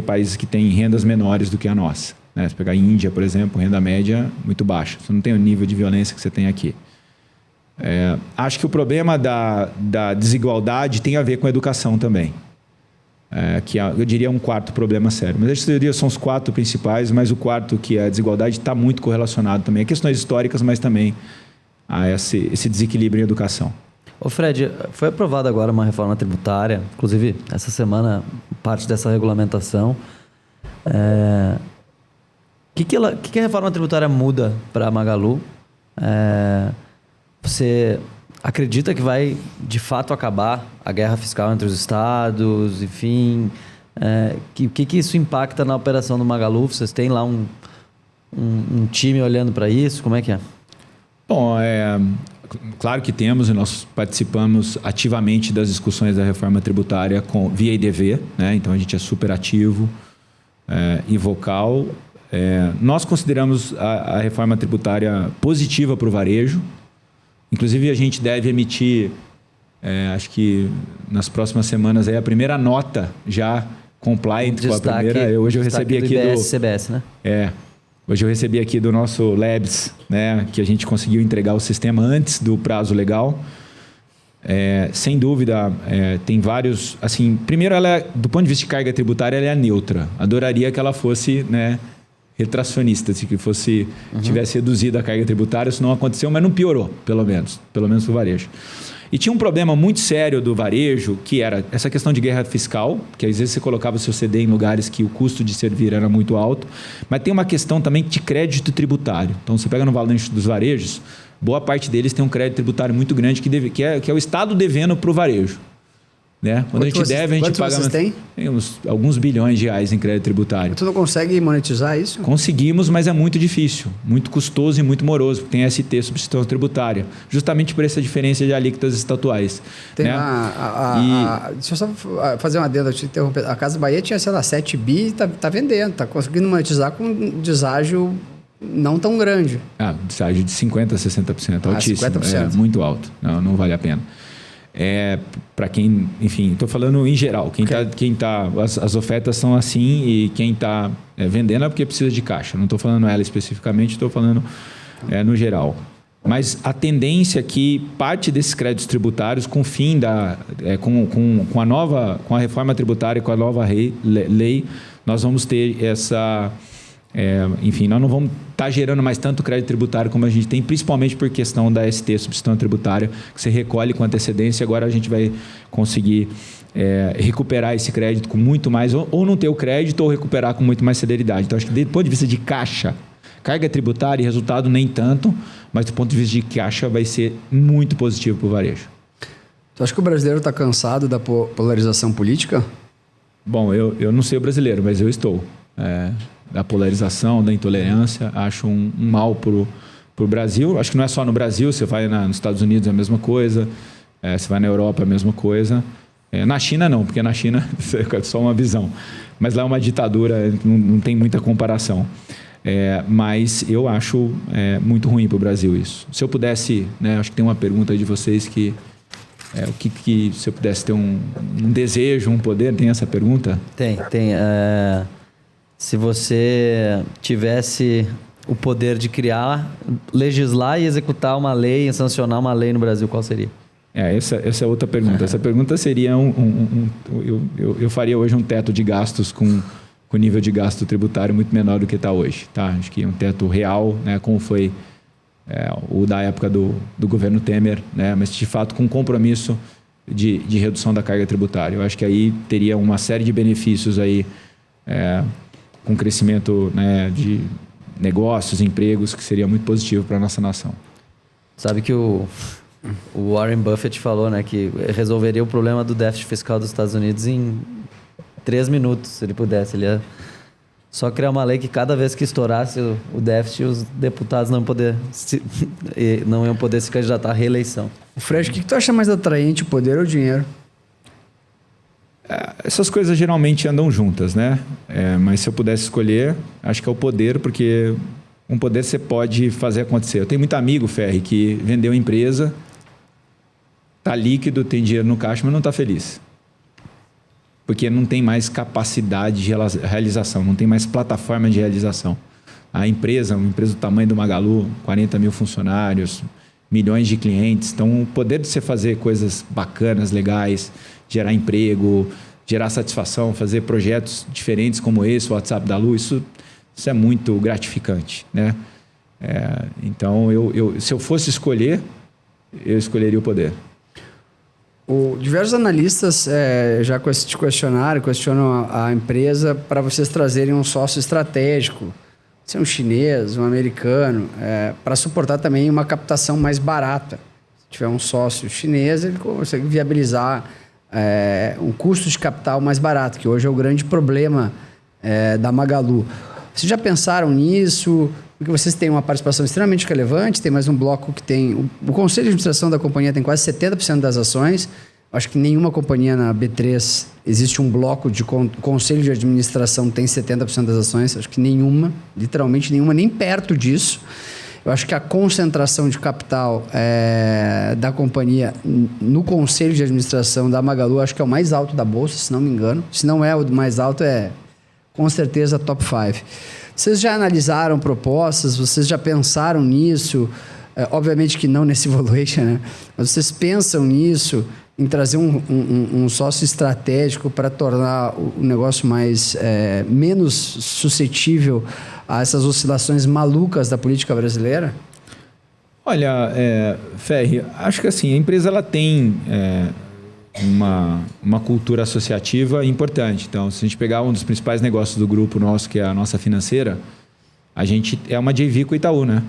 países que têm rendas menores do que a nossa, né? Se pegar a Índia, por exemplo, renda média muito baixa. Você não tem o nível de violência que você tem aqui. Acho que o problema da desigualdade tem a ver com a educação também. Que eu diria um quarto problema sério. Mas esses eu diria são os 4 principais, mas o quarto, que é a desigualdade, está muito correlacionado também a questões históricas, mas também a esse desequilíbrio em educação. Ô Fred, foi aprovada agora uma reforma tributária, inclusive essa semana parte dessa regulamentação. O que a reforma tributária muda para a Magalu? Você acredita que vai, de fato, acabar a guerra fiscal entre os estados, enfim? O que isso impacta na operação do Magalu? Vocês têm lá um time olhando para isso? Como é que é? Bom, claro que temos, e nós participamos ativamente das discussões da reforma tributária via IDV, né? Então a gente é super ativo e vocal. Nós consideramos a reforma tributária positiva para o varejo. Inclusive, a gente deve emitir, acho que nas próximas semanas, a primeira nota já compliant com a primeira. Hoje eu recebi aqui do CBS, né? Hoje eu recebi aqui do nosso Labs, né, que a gente conseguiu entregar o sistema antes do prazo legal. Sem dúvida, tem vários... Assim, primeiro, do ponto de vista de carga tributária, ela é neutra. Adoraria que ela fosse, né, retracionista, se que fosse tivesse reduzido a carga tributária. Isso não aconteceu, mas não piorou, pelo menos para o varejo. E tinha um problema muito sério do varejo, que era essa questão de guerra fiscal, que às vezes você colocava o seu CD em lugares que o custo de servir era muito alto, mas tem uma questão também de crédito tributário. Então, você pega no balanço dos varejos, boa parte deles tem um crédito tributário muito grande que é o Estado devendo para o varejo. Né? Quando a gente deve, a gente paga... Vocês têm? Tem alguns bilhões de reais em crédito tributário. Tu não consegue monetizar isso? Conseguimos, mas é muito difícil, muito custoso e muito moroso, porque tem ST, substituição tributária, justamente por essa diferença de alíquotas estatuais. Tem né? Deixa eu só fazer uma adenda, te interromper. A Casa Bahia tinha, sei lá, 7 bi e tá vendendo, tá conseguindo monetizar com um deságio não tão grande. Deságio de 50% a 60%, altíssimo. 50%. Muito alto, não vale a pena. Para quem, enfim, estou falando em geral, as ofertas são assim e quem está vendendo é porque precisa de caixa. Não estou falando ela especificamente, estou falando no geral. Mas a tendência é que parte desses créditos tributários, com o fim com a reforma tributária, com a nova lei, nós vamos ter Enfim, nós não vamos estar gerando mais tanto crédito tributário como a gente tem, principalmente por questão da ST, substituição tributária, que você recolhe com antecedência. Agora a gente vai conseguir recuperar esse crédito com muito mais, ou não ter o crédito, ou recuperar com muito mais celeridade. Então, acho que do ponto de vista de caixa, carga tributária e resultado nem tanto, mas do ponto de vista de caixa vai ser muito positivo para o varejo. Tu acha que o brasileiro está cansado da polarização política? Bom, eu não sei o brasileiro, mas eu estou. Da polarização, da intolerância, acho um mal para o Brasil. Acho que não é só no Brasil, você vai nos Estados Unidos é a mesma coisa, você vai na Europa é a mesma coisa. Na China não, porque na China é só uma visão. Mas lá é uma ditadura, não tem muita comparação. Mas eu acho muito ruim para o Brasil isso. Se eu pudesse, acho que tem uma pergunta aí de vocês que... o que se eu pudesse ter um desejo, um poder, tem essa pergunta? Tem. Se você tivesse o poder de criar, legislar e executar uma lei, sancionar uma lei no Brasil, qual seria? Essa é outra pergunta. Essa pergunta seria eu faria hoje um teto de gastos com nível de gasto tributário muito menor do que está hoje. Tá? Acho que um teto real, como foi o da época do governo Temer, mas de fato com compromisso de redução da carga tributária. Eu acho que aí teria uma série de benefícios aí, com crescimento de negócios, empregos, que seria muito positivo para a nossa nação. Sabe que o Warren Buffett falou, que resolveria o problema do déficit fiscal dos Estados Unidos em 3 minutos, se ele pudesse. Ele ia só criar uma lei que cada vez que estourasse o déficit, os deputados não iam poder se candidatar à reeleição. Fred, o que tu acha mais atraente, o poder ou o dinheiro? Essas coisas geralmente andam juntas, né? Mas se eu pudesse escolher, acho que é o poder, porque um poder você pode fazer acontecer. Eu tenho muito amigo, Ferri, que vendeu empresa, está líquido, tem dinheiro no caixa, mas não está feliz. Porque não tem mais capacidade de realização, não tem mais plataforma de realização. A empresa, uma empresa do tamanho do Magalu, 40 mil funcionários, milhões de clientes. Então, o poder de você fazer coisas bacanas, legais, gerar emprego, gerar satisfação, fazer projetos diferentes como esse, o WhatsApp da Lu, isso é muito gratificante, né? Então, se eu fosse escolher, eu escolheria o poder. Diversos analistas já te questionam a empresa para vocês trazerem um sócio estratégico, ser um chinês, um americano, para suportar também uma captação mais barata. Se tiver um sócio chinês, ele consegue viabilizar um custo de capital mais barato, que hoje é o grande problema da Magalu. Vocês já pensaram nisso? Porque vocês têm uma participação extremamente relevante, tem mais um bloco que tem... O conselho de administração da companhia tem quase 70% das ações. Acho que nenhuma companhia na B3 existe um bloco de conselho de administração que tem 70% das ações. Acho que nenhuma, literalmente nenhuma, nem perto disso. Eu acho que a concentração de capital da companhia no conselho de administração da Magalu, acho que é o mais alto da Bolsa, se não me engano. Se não é o mais alto, com certeza top 5. Vocês já analisaram propostas? Vocês já pensaram nisso? Obviamente que não nesse valuation, né? Mas vocês pensam nisso, em trazer um sócio estratégico para tornar o negócio menos suscetível a essas oscilações malucas da política brasileira? Olha, Ferri, acho que assim, a empresa ela tem uma cultura associativa importante. Então, se a gente pegar um dos principais negócios do grupo nosso, que é a nossa financeira, a gente é uma JV com o Itaú, né?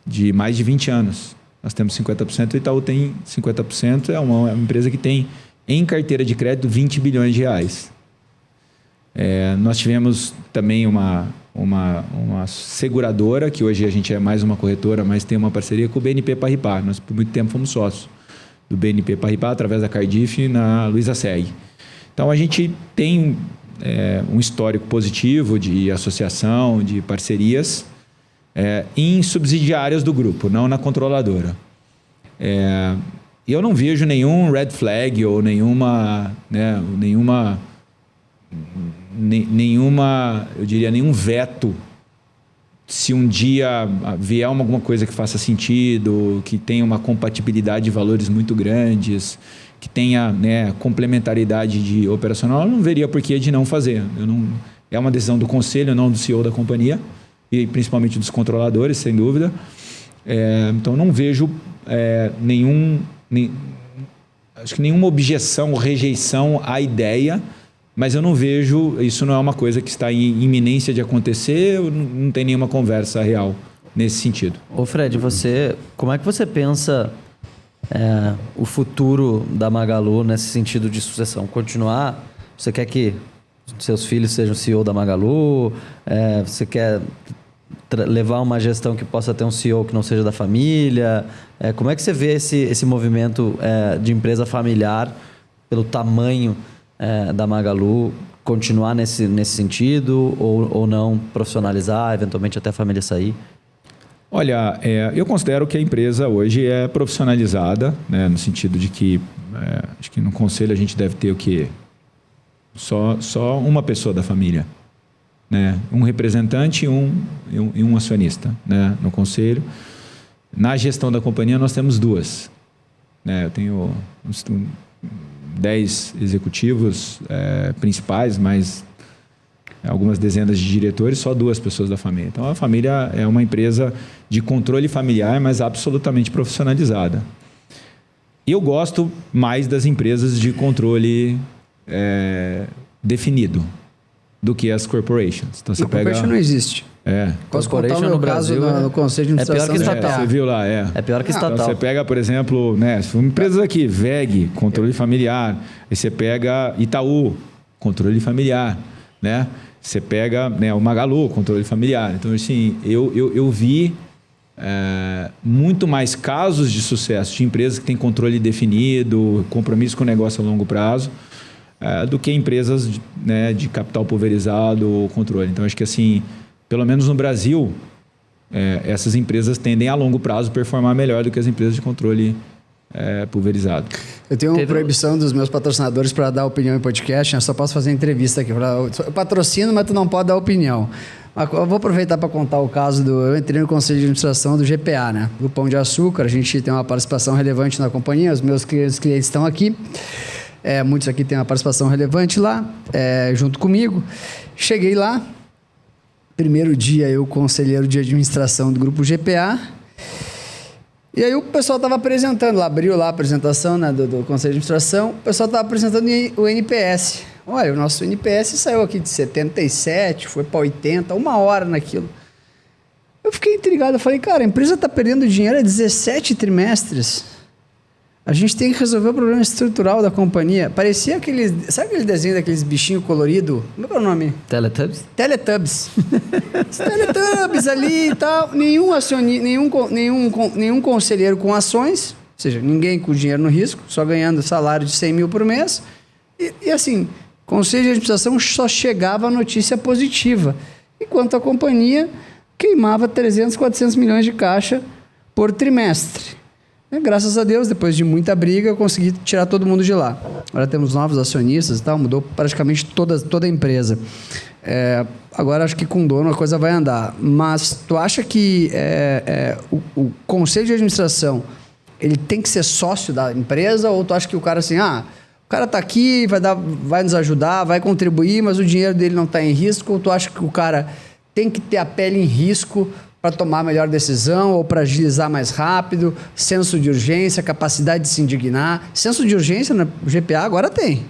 De mais de 20 anos. Nós temos 50%, o Itaú tem 50%, é uma empresa que tem em carteira de crédito 20 bilhões de reais. Nós tivemos também uma seguradora, que hoje a gente é mais uma corretora, mas tem uma parceria com o BNP Paribas. Nós por muito tempo fomos sócios do BNP Paribas, através da Cardiff, na Luiza Seg. Então, a gente tem um histórico positivo de associação, de parcerias, em subsidiárias do grupo, não na controladora. Eu não vejo nenhum red flag ou nenhuma, eu diria, nenhum veto. Se um dia vier alguma coisa que faça sentido, que tenha uma compatibilidade de valores muito grandes, que tenha complementaridade de operacional, eu não veria por que de não fazer. É uma decisão do conselho, não do CEO da companhia, e principalmente dos controladores, sem dúvida. Então, não vejo acho que nenhuma objeção ou rejeição à ideia, mas eu não vejo, isso não é uma coisa que está em iminência de acontecer, não tem nenhuma conversa real nesse sentido. Ô Fred, como é que você pensa o futuro da Magalu nesse sentido de sucessão? Continuar? Você quer que seus filhos sejam CEO da Magalu? Você quer levar uma gestão que possa ter um CEO que não seja da família? Como é que você vê esse movimento de empresa familiar, pelo tamanho da Magalu, continuar nesse sentido ou não profissionalizar, eventualmente até a família sair? Olha, eu considero que a empresa hoje é profissionalizada, né, no sentido de que acho que no conselho a gente deve ter o quê? Só uma pessoa da família, né? Um representante e um acionista, né, no conselho. Na gestão da companhia nós temos 2. Né? Eu tenho 10 executivos principais, mas algumas dezenas de diretores, só 2 pessoas da família. Então, a família é uma empresa de controle familiar, mas absolutamente profissionalizada. Eu gosto mais das empresas de controle definido do que as corporations. Então, você pega... Corporation não existe. Posso contar o meu caso no Conselho de Administração. É pior que estatal. Você viu lá, É pior que estatal. Então, você pega, por exemplo, empresas aqui, VEG, controle familiar. Aí você pega Itaú, controle familiar, né? Você pega o Magalu, controle familiar. Então, assim, eu vi muito mais casos de sucesso de empresas que têm controle definido, compromisso com o negócio a longo prazo, do que empresas de capital pulverizado ou controle. Então, acho que, assim, pelo menos no Brasil, essas empresas tendem a longo prazo performar melhor do que as empresas de controle pulverizado. Eu tenho uma proibição dos meus patrocinadores para dar opinião em podcast, eu só posso fazer entrevista aqui. Eu patrocino, mas tu não pode dar opinião. Eu vou aproveitar para contar o caso eu entrei no Conselho de Administração do GPA, né? Do Pão de Açúcar. A gente tem uma participação relevante na companhia, os meus clientes estão aqui. Muitos aqui têm uma participação relevante lá, junto comigo. Cheguei lá, primeiro dia eu, conselheiro de administração do grupo GPA, e aí o pessoal estava apresentando, lá, abriu lá a apresentação, né, do Conselho de Administração, o pessoal estava apresentando o NPS. Olha, o nosso NPS saiu aqui de 77, foi para 80, 1 hora naquilo. Eu fiquei intrigado, eu falei, cara, a empresa está perdendo dinheiro há 17 trimestres. A gente tem que resolver o problema estrutural da companhia. Parecia sabe aquele desenho daqueles bichinhos coloridos? Como é o nome? Teletubbies? Teletubbies. Os Teletubbies ali e tal. Nenhum conselheiro com ações, ou seja, ninguém com dinheiro no risco, só ganhando salário de 100 mil por mês. E assim, conselho de administração só chegava a notícia positiva. Enquanto a companhia queimava 300, 400 milhões de caixa por trimestre. Graças a Deus, depois de muita briga, eu consegui tirar todo mundo de lá. Agora temos novos acionistas e tal, mudou praticamente toda a empresa. Agora acho que com o dono a coisa vai andar. Mas tu acha que o conselho de administração ele tem que ser sócio da empresa, ou tu acha que o cara assim, o cara está aqui, vai nos ajudar, vai contribuir, mas o dinheiro dele não está em risco, ou tu acha que o cara tem que ter a pele em risco para tomar a melhor decisão ou para agilizar mais rápido, senso de urgência, capacidade de se indignar. Senso de urgência no GPA agora tem.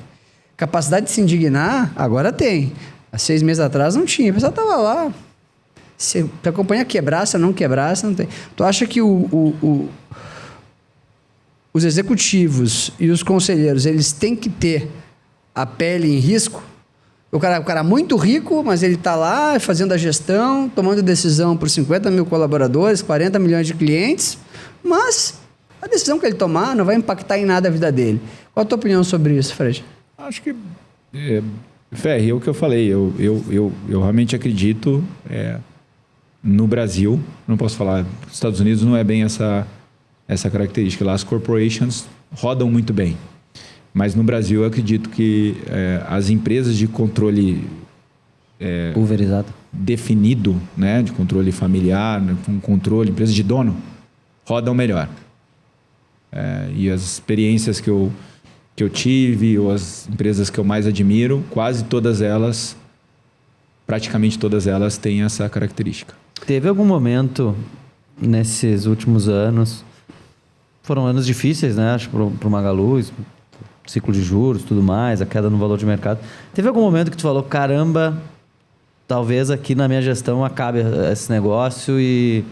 Capacidade de se indignar agora tem. Há 6 meses atrás não tinha. O pessoal estava lá. Se a companhia quebrasse, não quebrasse, não tem. Tu acha que os executivos e os conselheiros, eles têm que ter a pele em risco? O cara muito rico, mas ele está lá fazendo a gestão, tomando decisão por 50 mil colaboradores, 40 milhões de clientes, mas a decisão que ele tomar não vai impactar em nada a vida dele. Qual a tua opinião sobre isso, Fred? Acho que, Ferri, é o que eu falei. Eu realmente acredito no Brasil, não posso falar, nos Estados Unidos não é bem essa característica. Lá as corporations rodam muito bem. Mas no Brasil eu acredito que as empresas de controle pulverizado definido, né, de controle familiar, com controle, empresa de dono, rodam melhor. E as experiências que eu tive, ou as empresas que eu mais admiro, quase todas elas praticamente todas elas têm essa característica. Teve algum momento nesses últimos anos, foram anos difíceis, né? Acho para o Magalu, ciclo de juros, tudo mais, a queda no valor de mercado. Teve algum momento que tu falou, caramba, talvez aqui na minha gestão acabe esse negócio e...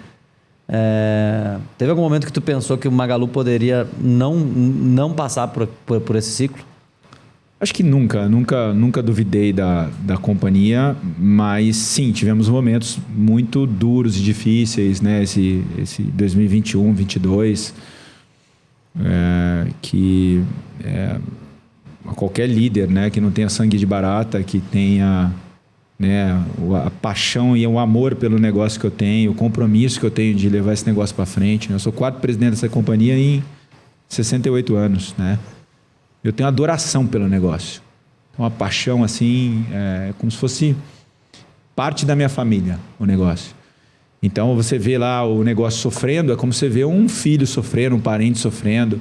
teve algum momento que tu pensou que o Magalu poderia não passar por esse ciclo? Acho que nunca duvidei da companhia, mas sim, tivemos momentos muito duros e difíceis, né? Esse 2021, 2022, que qualquer líder, né, que não tenha sangue de barata, que tenha, né, a paixão e o amor pelo negócio que eu tenho, o compromisso que eu tenho de levar esse negócio para frente, né? Eu sou 4º presidente dessa companhia em 68 anos, né? Eu tenho adoração pelo negócio. Uma paixão assim, como se fosse parte da minha família, o negócio. Então, você vê lá o negócio sofrendo, é como você vê um filho sofrendo, um parente sofrendo,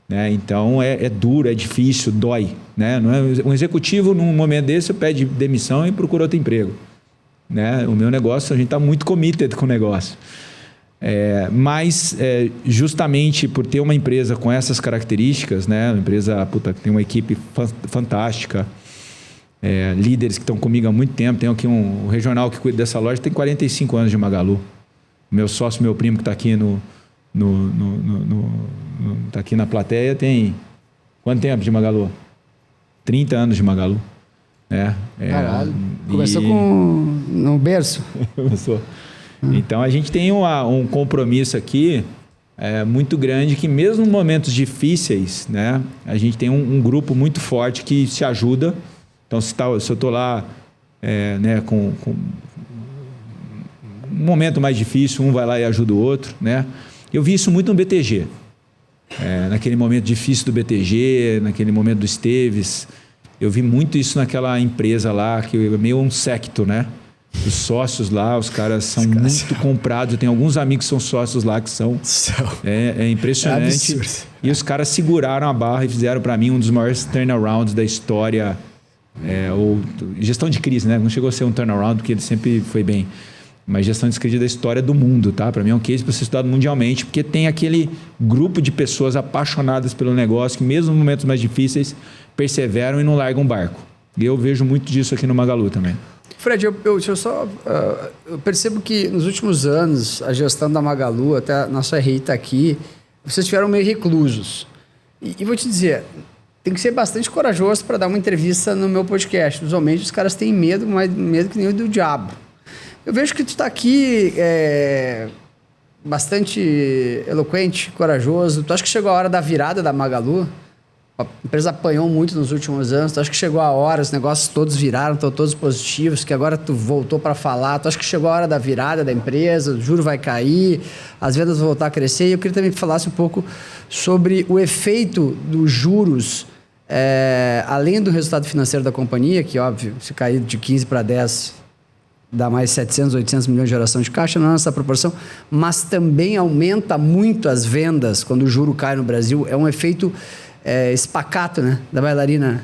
né? Então, é duro, é difícil, dói, né? Não é, um executivo, num momento desse, pede demissão e procura outro emprego, né? O meu negócio, a gente está muito committed com o negócio. Mas justamente por ter uma empresa com essas características, né? Uma empresa que tem uma equipe fantástica, líderes que estão comigo há muito tempo. Tem aqui um regional que cuida dessa loja, tem 45 anos de Magalu. Meu sócio, meu primo que está aqui tá aqui na plateia, tem quanto tempo de Magalu? 30 anos de Magalu. Caralho. Começou no berço. Começou. Então, a gente tem um compromisso aqui muito grande que mesmo em momentos difíceis, né, a gente tem um grupo muito forte que se ajuda. Então, se eu estou lá né, com um momento mais difícil, um vai lá e ajuda o outro, né? Eu vi isso muito no BTG. Naquele momento difícil do BTG, naquele momento do Esteves. Eu vi muito isso naquela empresa lá, que é meio um secto, né? Os sócios lá, os caras são muito comprados. Eu tenho alguns amigos que são sócios lá que são... É impressionante. E os caras seguraram a barra e fizeram para mim um dos maiores turnarounds da história. Ou gestão de crise, né? Não chegou a ser um turnaround, porque ele sempre foi bem. Mas gestão de crise da história do mundo, tá? Para mim é um case para ser estudado mundialmente, porque tem aquele grupo de pessoas apaixonadas pelo negócio que mesmo em momentos mais difíceis perseveram e não largam o barco. E eu vejo muito disso aqui no Magalu também. Fred, eu percebo que nos últimos anos, a gestão da Magalu, até a nossa RI está aqui, vocês estiveram meio reclusos. E vou te dizer, tem que ser bastante corajoso para dar uma entrevista no meu podcast. Usualmente os caras têm medo, mais medo que nem o do diabo. Eu vejo que tu está aqui bastante eloquente, corajoso. Tu acha que chegou a hora da virada da Magalu? A empresa apanhou muito nos últimos anos. Tu acha que chegou a hora, os negócios todos viraram, estão todos positivos, que agora tu voltou para falar. Tu acha que chegou a hora da virada da empresa, o juro vai cair, as vendas vão voltar a crescer? E eu queria também que falasse um pouco sobre o efeito dos juros, além do resultado financeiro da companhia, que óbvio, se cair de 15 para 10, dá mais 700, 800 milhões de geração de caixa, não é essa proporção, mas também aumenta muito as vendas quando o juro cai no Brasil. É um efeito... espacato, né? Da bailarina.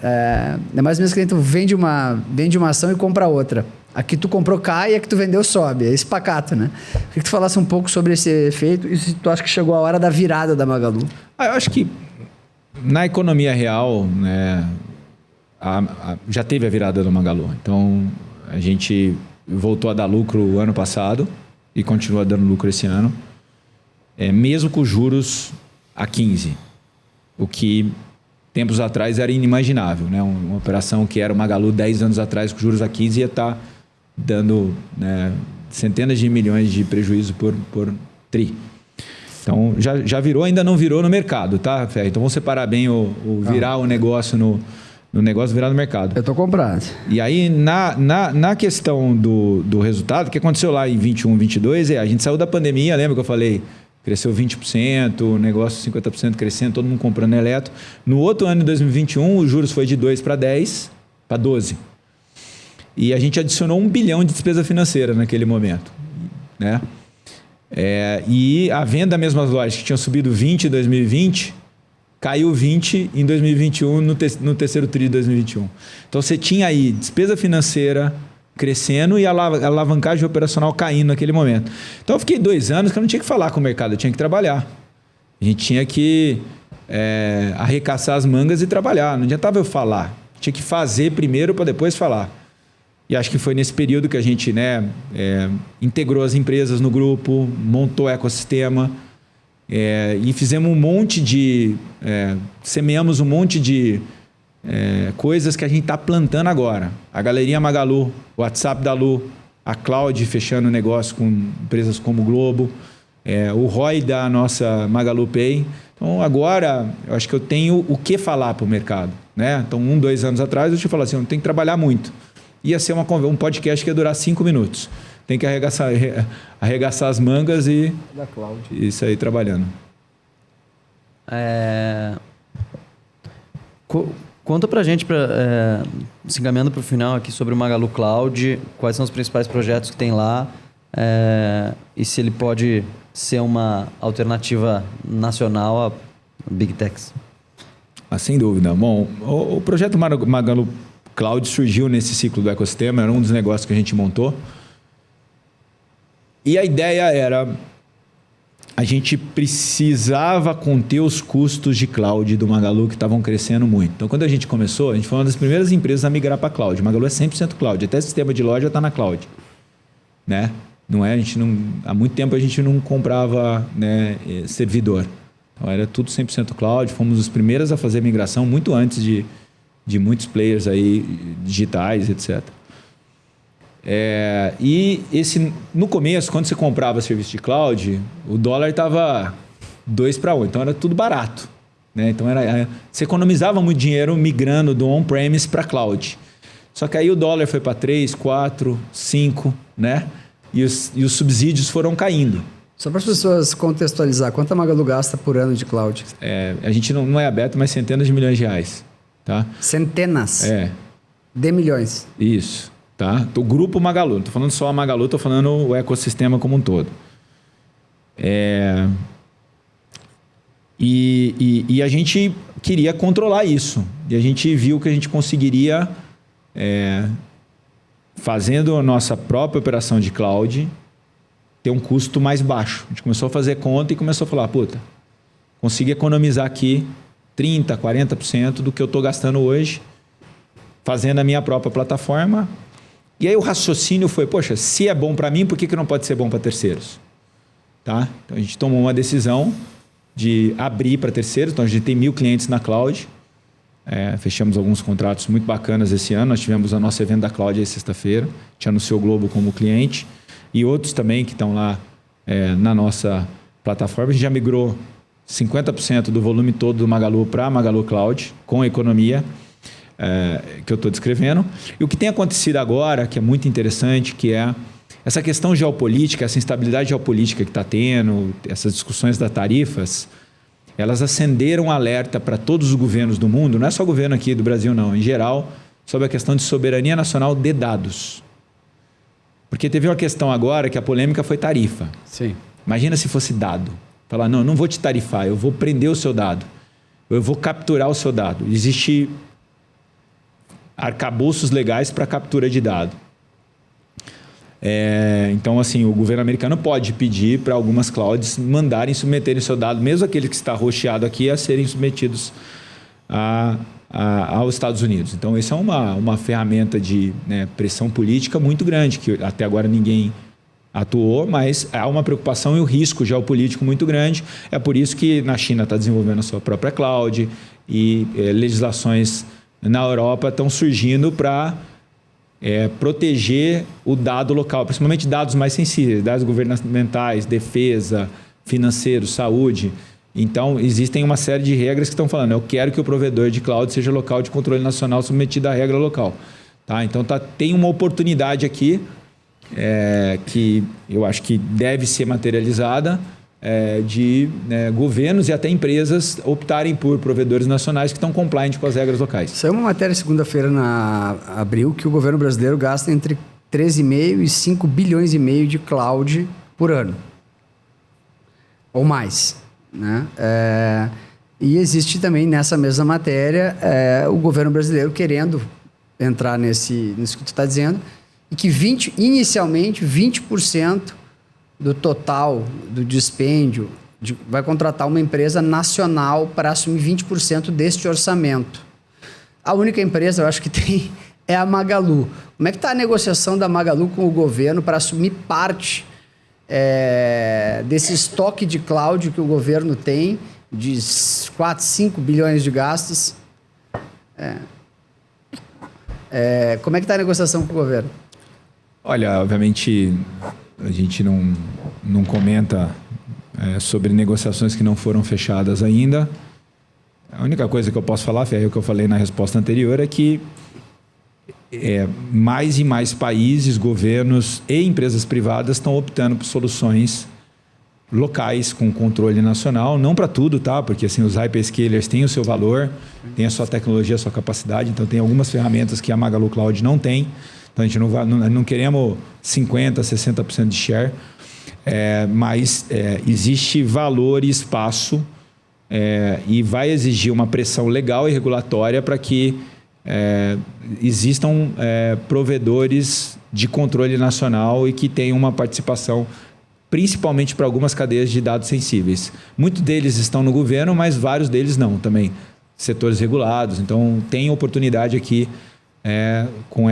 É mais ou menos que tu vende uma ação e compra outra. A que tu comprou cai e a que tu vendeu sobe. É espacato, né? Queria que tu falasse um pouco sobre esse efeito e se tu acha que chegou a hora da virada da Magalu. Eu acho que na economia real, né, já teve a virada da Magalu. Então, a gente voltou a dar lucro o ano passado e continua dando lucro esse ano. Mesmo com os juros a 15%. O que tempos atrás era inimaginável, né? Uma operação que era o Magalu 10 anos atrás, com juros a 15, ia estar dando, né, centenas de milhões de prejuízo por tri. Então, já virou, ainda não virou no mercado, tá, Fé? Então, vamos separar bem o virar o negócio no negócio, virar no mercado. Eu estou comprado. E aí, na questão do resultado, o que aconteceu lá em 21, 22, a gente saiu da pandemia, lembra que eu falei... Cresceu 20%, o negócio 50% crescendo, todo mundo comprando eletro. No outro ano, em 2021, os juros foi de 2 para 10, para 12. E a gente adicionou 1 bilhão de despesa financeira naquele momento, né? E a venda das mesmas lojas que tinham subido 20 em 2020, caiu 20% em 2021, no terceiro tri de 2021. Então, você tinha aí despesa financeira crescendo e a alavancagem operacional caindo naquele momento. Então, eu fiquei 2 anos que eu não tinha que falar com o mercado, eu tinha que trabalhar. A gente tinha que arregaçar as mangas e trabalhar. Não adiantava eu falar. Tinha que fazer primeiro para depois falar. E acho que foi nesse período que a gente integrou as empresas no grupo, montou o ecossistema e fizemos um monte de... semeamos um monte de coisas que a gente está plantando agora. A Galeria Magalu, o WhatsApp da Lu, a Cloud fechando negócio com empresas como o Globo, o ROI da nossa Magalu Pay. Então, agora, eu acho que eu tenho o que falar para o mercado. Né? Então, 2 anos atrás, eu te falo assim, eu tenho que trabalhar muito. Ia ser um podcast que ia durar 5 minutos. Tem que arregaçar as mangas e sair trabalhando. Conta pra gente, se encaminhando para o final aqui, sobre o Magalu Cloud, quais são os principais projetos que tem lá e se ele pode ser uma alternativa nacional a Big Techs. Sem dúvida. Bom, o projeto Magalu Cloud surgiu nesse ciclo do ecossistema, era um dos negócios que a gente montou. E a ideia era, a gente precisava conter os custos de cloud do Magalu que estavam crescendo muito. Então, quando a gente começou, a gente foi uma das primeiras empresas a migrar para cloud. O Magalu é 100% cloud, até sistema de loja está na cloud. Né? Há muito tempo a gente não comprava, né, servidor. Então, era tudo 100% cloud, fomos os primeiros a fazer migração muito antes de muitos players aí, digitais, etc. No começo, quando você comprava serviço de cloud, o dólar estava 2 para 1, então era tudo barato. Né? Então você economizava muito dinheiro migrando do on-premise para cloud. Só que aí o dólar foi para 3, 4, 5, né? E os subsídios foram caindo. Só para as pessoas contextualizar, quanto a Magalu gasta por ano de cloud? A gente não é aberto, mas centenas de milhões de reais. Tá? Centenas de milhões. Isso. Tá? O grupo Magalu, não estou falando só a Magalu, estou falando o ecossistema como um todo. E a gente queria controlar isso. E a gente viu que a gente conseguiria, fazendo a nossa própria operação de cloud, ter um custo mais baixo. A gente começou a fazer conta e começou a falar, consigo economizar aqui 30%, 40% do que eu estou gastando hoje, fazendo a minha própria plataforma. E aí o raciocínio foi, se é bom para mim, por que não pode ser bom para terceiros? Tá? Então a gente tomou uma decisão de abrir para terceiros. Então a gente tem 1.000 clientes na cloud. Fechamos alguns contratos muito bacanas esse ano. Nós tivemos o nosso evento da cloud aí sexta-feira. Tinha anunciou o Globo como cliente. E outros também que estão lá na nossa plataforma. A gente já migrou 50% do volume todo do Magalu para Magalu Cloud, com a economia que eu estou descrevendo. E o que tem acontecido agora, que é muito interessante, que é essa questão geopolítica, essa instabilidade geopolítica que está tendo, essas discussões das tarifas, elas acenderam um alerta para todos os governos do mundo, não é só o governo aqui do Brasil não, em geral, sobre a questão de soberania nacional de dados. Porque teve uma questão agora que a polêmica foi tarifa. Sim. Imagina se fosse dado. Falar, não vou te tarifar, eu vou prender o seu dado. Eu vou capturar o seu dado. Existe arcabouços legais para captura de dado. Então, assim, o governo americano pode pedir para algumas clouds mandarem submeterem seu dado, mesmo aquele que está rocheado aqui, a serem submetidos aos Estados Unidos. Então, isso é uma ferramenta de pressão política muito grande, que até agora ninguém atuou, mas há uma preocupação e um risco geopolítico muito grande. É por isso que na China está desenvolvendo a sua própria cloud e legislações na Europa estão surgindo para proteger o dado local, principalmente dados mais sensíveis, dados governamentais, defesa, financeiro, saúde. Então, existem uma série de regras que estão falando, eu quero que o provedor de cloud seja local de controle nacional submetido à regra local. Tá? Então, tem uma oportunidade aqui que eu acho que deve ser materializada de governos e até empresas optarem por provedores nacionais que estão compliant com as regras locais. Saiu uma matéria segunda-feira na Abril que o governo brasileiro gasta entre 13,5 e 5 bilhões e meio de cloud por ano. Ou mais. Né? E existe também nessa mesma matéria o governo brasileiro querendo entrar nisso que tu está dizendo, e que inicialmente 20% do total do dispêndio vai contratar uma empresa nacional para assumir 20% deste orçamento. A única empresa, eu acho que tem, é a Magalu. Como é que está a negociação da Magalu com o governo para assumir parte desse estoque de cloud que o governo tem, de 4, 5 bilhões de gastos? Como é que está a negociação com o governo? Olha, obviamente a gente não comenta sobre negociações que não foram fechadas ainda. A única coisa que eu posso falar, Ferreira, o que eu falei na resposta anterior, é que mais e mais países, governos e empresas privadas estão optando por soluções locais com controle nacional, não para tudo, tá? Porque assim, os hyperscalers têm o seu valor, têm a sua tecnologia, a sua capacidade, então tem algumas ferramentas que a Magalu Cloud não tem. Então a gente não queremos 50%, 60% de share, mas existe valor e espaço e vai exigir uma pressão legal e regulatória para que existam provedores de controle nacional e que tenham uma participação, principalmente para algumas cadeias de dados sensíveis. Muitos deles estão no governo, mas vários deles não também. Setores regulados. Então, tem oportunidade aqui com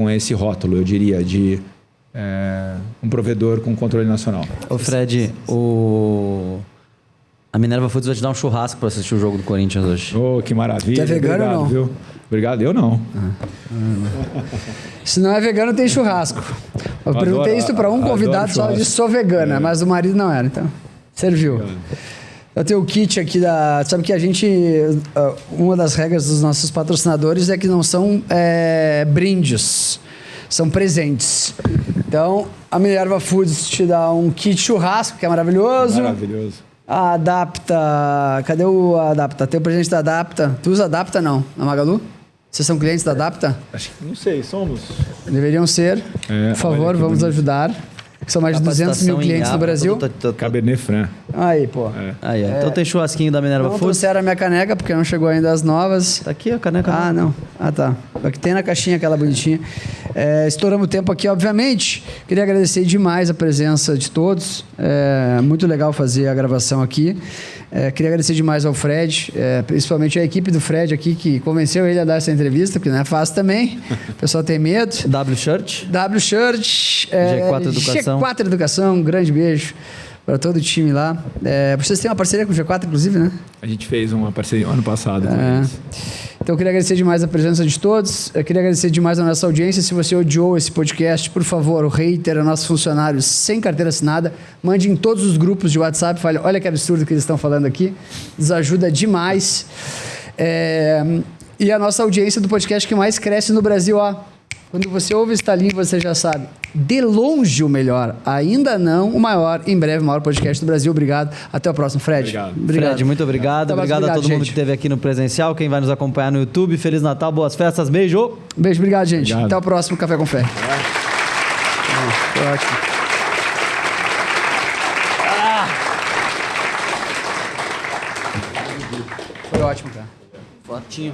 esse rótulo, eu diria, de um provedor com controle nacional. Ô Fred, a Minerva Foods vai te dar um churrasco para assistir o jogo do Corinthians hoje. Oh, que maravilha. Tu é vegano ou não? Viu? Obrigado, eu não. Se não é vegano, tem churrasco. Eu perguntei isso para um convidado, só disse sou vegana, mas o marido não era, então serviu. Obrigado. Eu tenho o kit aqui sabe que a gente... uma das regras dos nossos patrocinadores é que não são brindes, são presentes. Então, a Minerva Foods te dá um kit churrasco, que é maravilhoso. Maravilhoso. A Adapta... Cadê o Adapta? Tem o presente da Adapta. Tu usa Adapta, não? Na Magalu? Vocês são clientes da Adapta? Acho que não sei, somos. Deveriam ser. Por favor, vamos ajudar. São mais de 200 mil clientes no Brasil. Cabernet Franc. Aí, pô. Então tem churrasquinho da Minerva Foods. Não trouxeram a minha caneca, porque não chegou ainda as novas. Tá aqui a caneca. Ah, não. Ah, tá. Aqui tem na caixinha aquela bonitinha. Estouramos o tempo aqui, obviamente. Queria agradecer demais a presença de todos. Muito legal fazer a gravação aqui. Queria agradecer demais ao Fred, principalmente a equipe do Fred aqui, que convenceu ele a dar essa entrevista, porque não é fácil também. O pessoal tem medo. W-Shirt. G4 Educação. G4 Educação, um grande beijo para todo o time lá. Vocês têm uma parceria com o G4, inclusive, né? A gente fez uma parceria ano passado com eles. Então, eu queria agradecer demais a presença de todos. Eu queria agradecer demais a nossa audiência. Se você odiou esse podcast, por favor, o hater, a nossos funcionários sem carteira assinada, mande em todos os grupos de WhatsApp. Fale, olha que absurdo que eles estão falando aqui. Nos ajuda demais. E a nossa audiência do podcast que mais cresce no Brasil, ó. Quando você ouve esse talinho, você já sabe. De longe o melhor. Ainda não o maior. Em breve, o maior podcast do Brasil. Obrigado. Até o próximo, Fred. Obrigado. Fred, muito obrigado. Obrigado a todo mundo que esteve aqui no presencial. Quem vai nos acompanhar no YouTube. Feliz Natal, boas festas. Beijo. Beijo, obrigado, gente. Obrigado. Até o próximo Café com Fé. Foi ótimo. Foi ótimo, cara. Fotinho.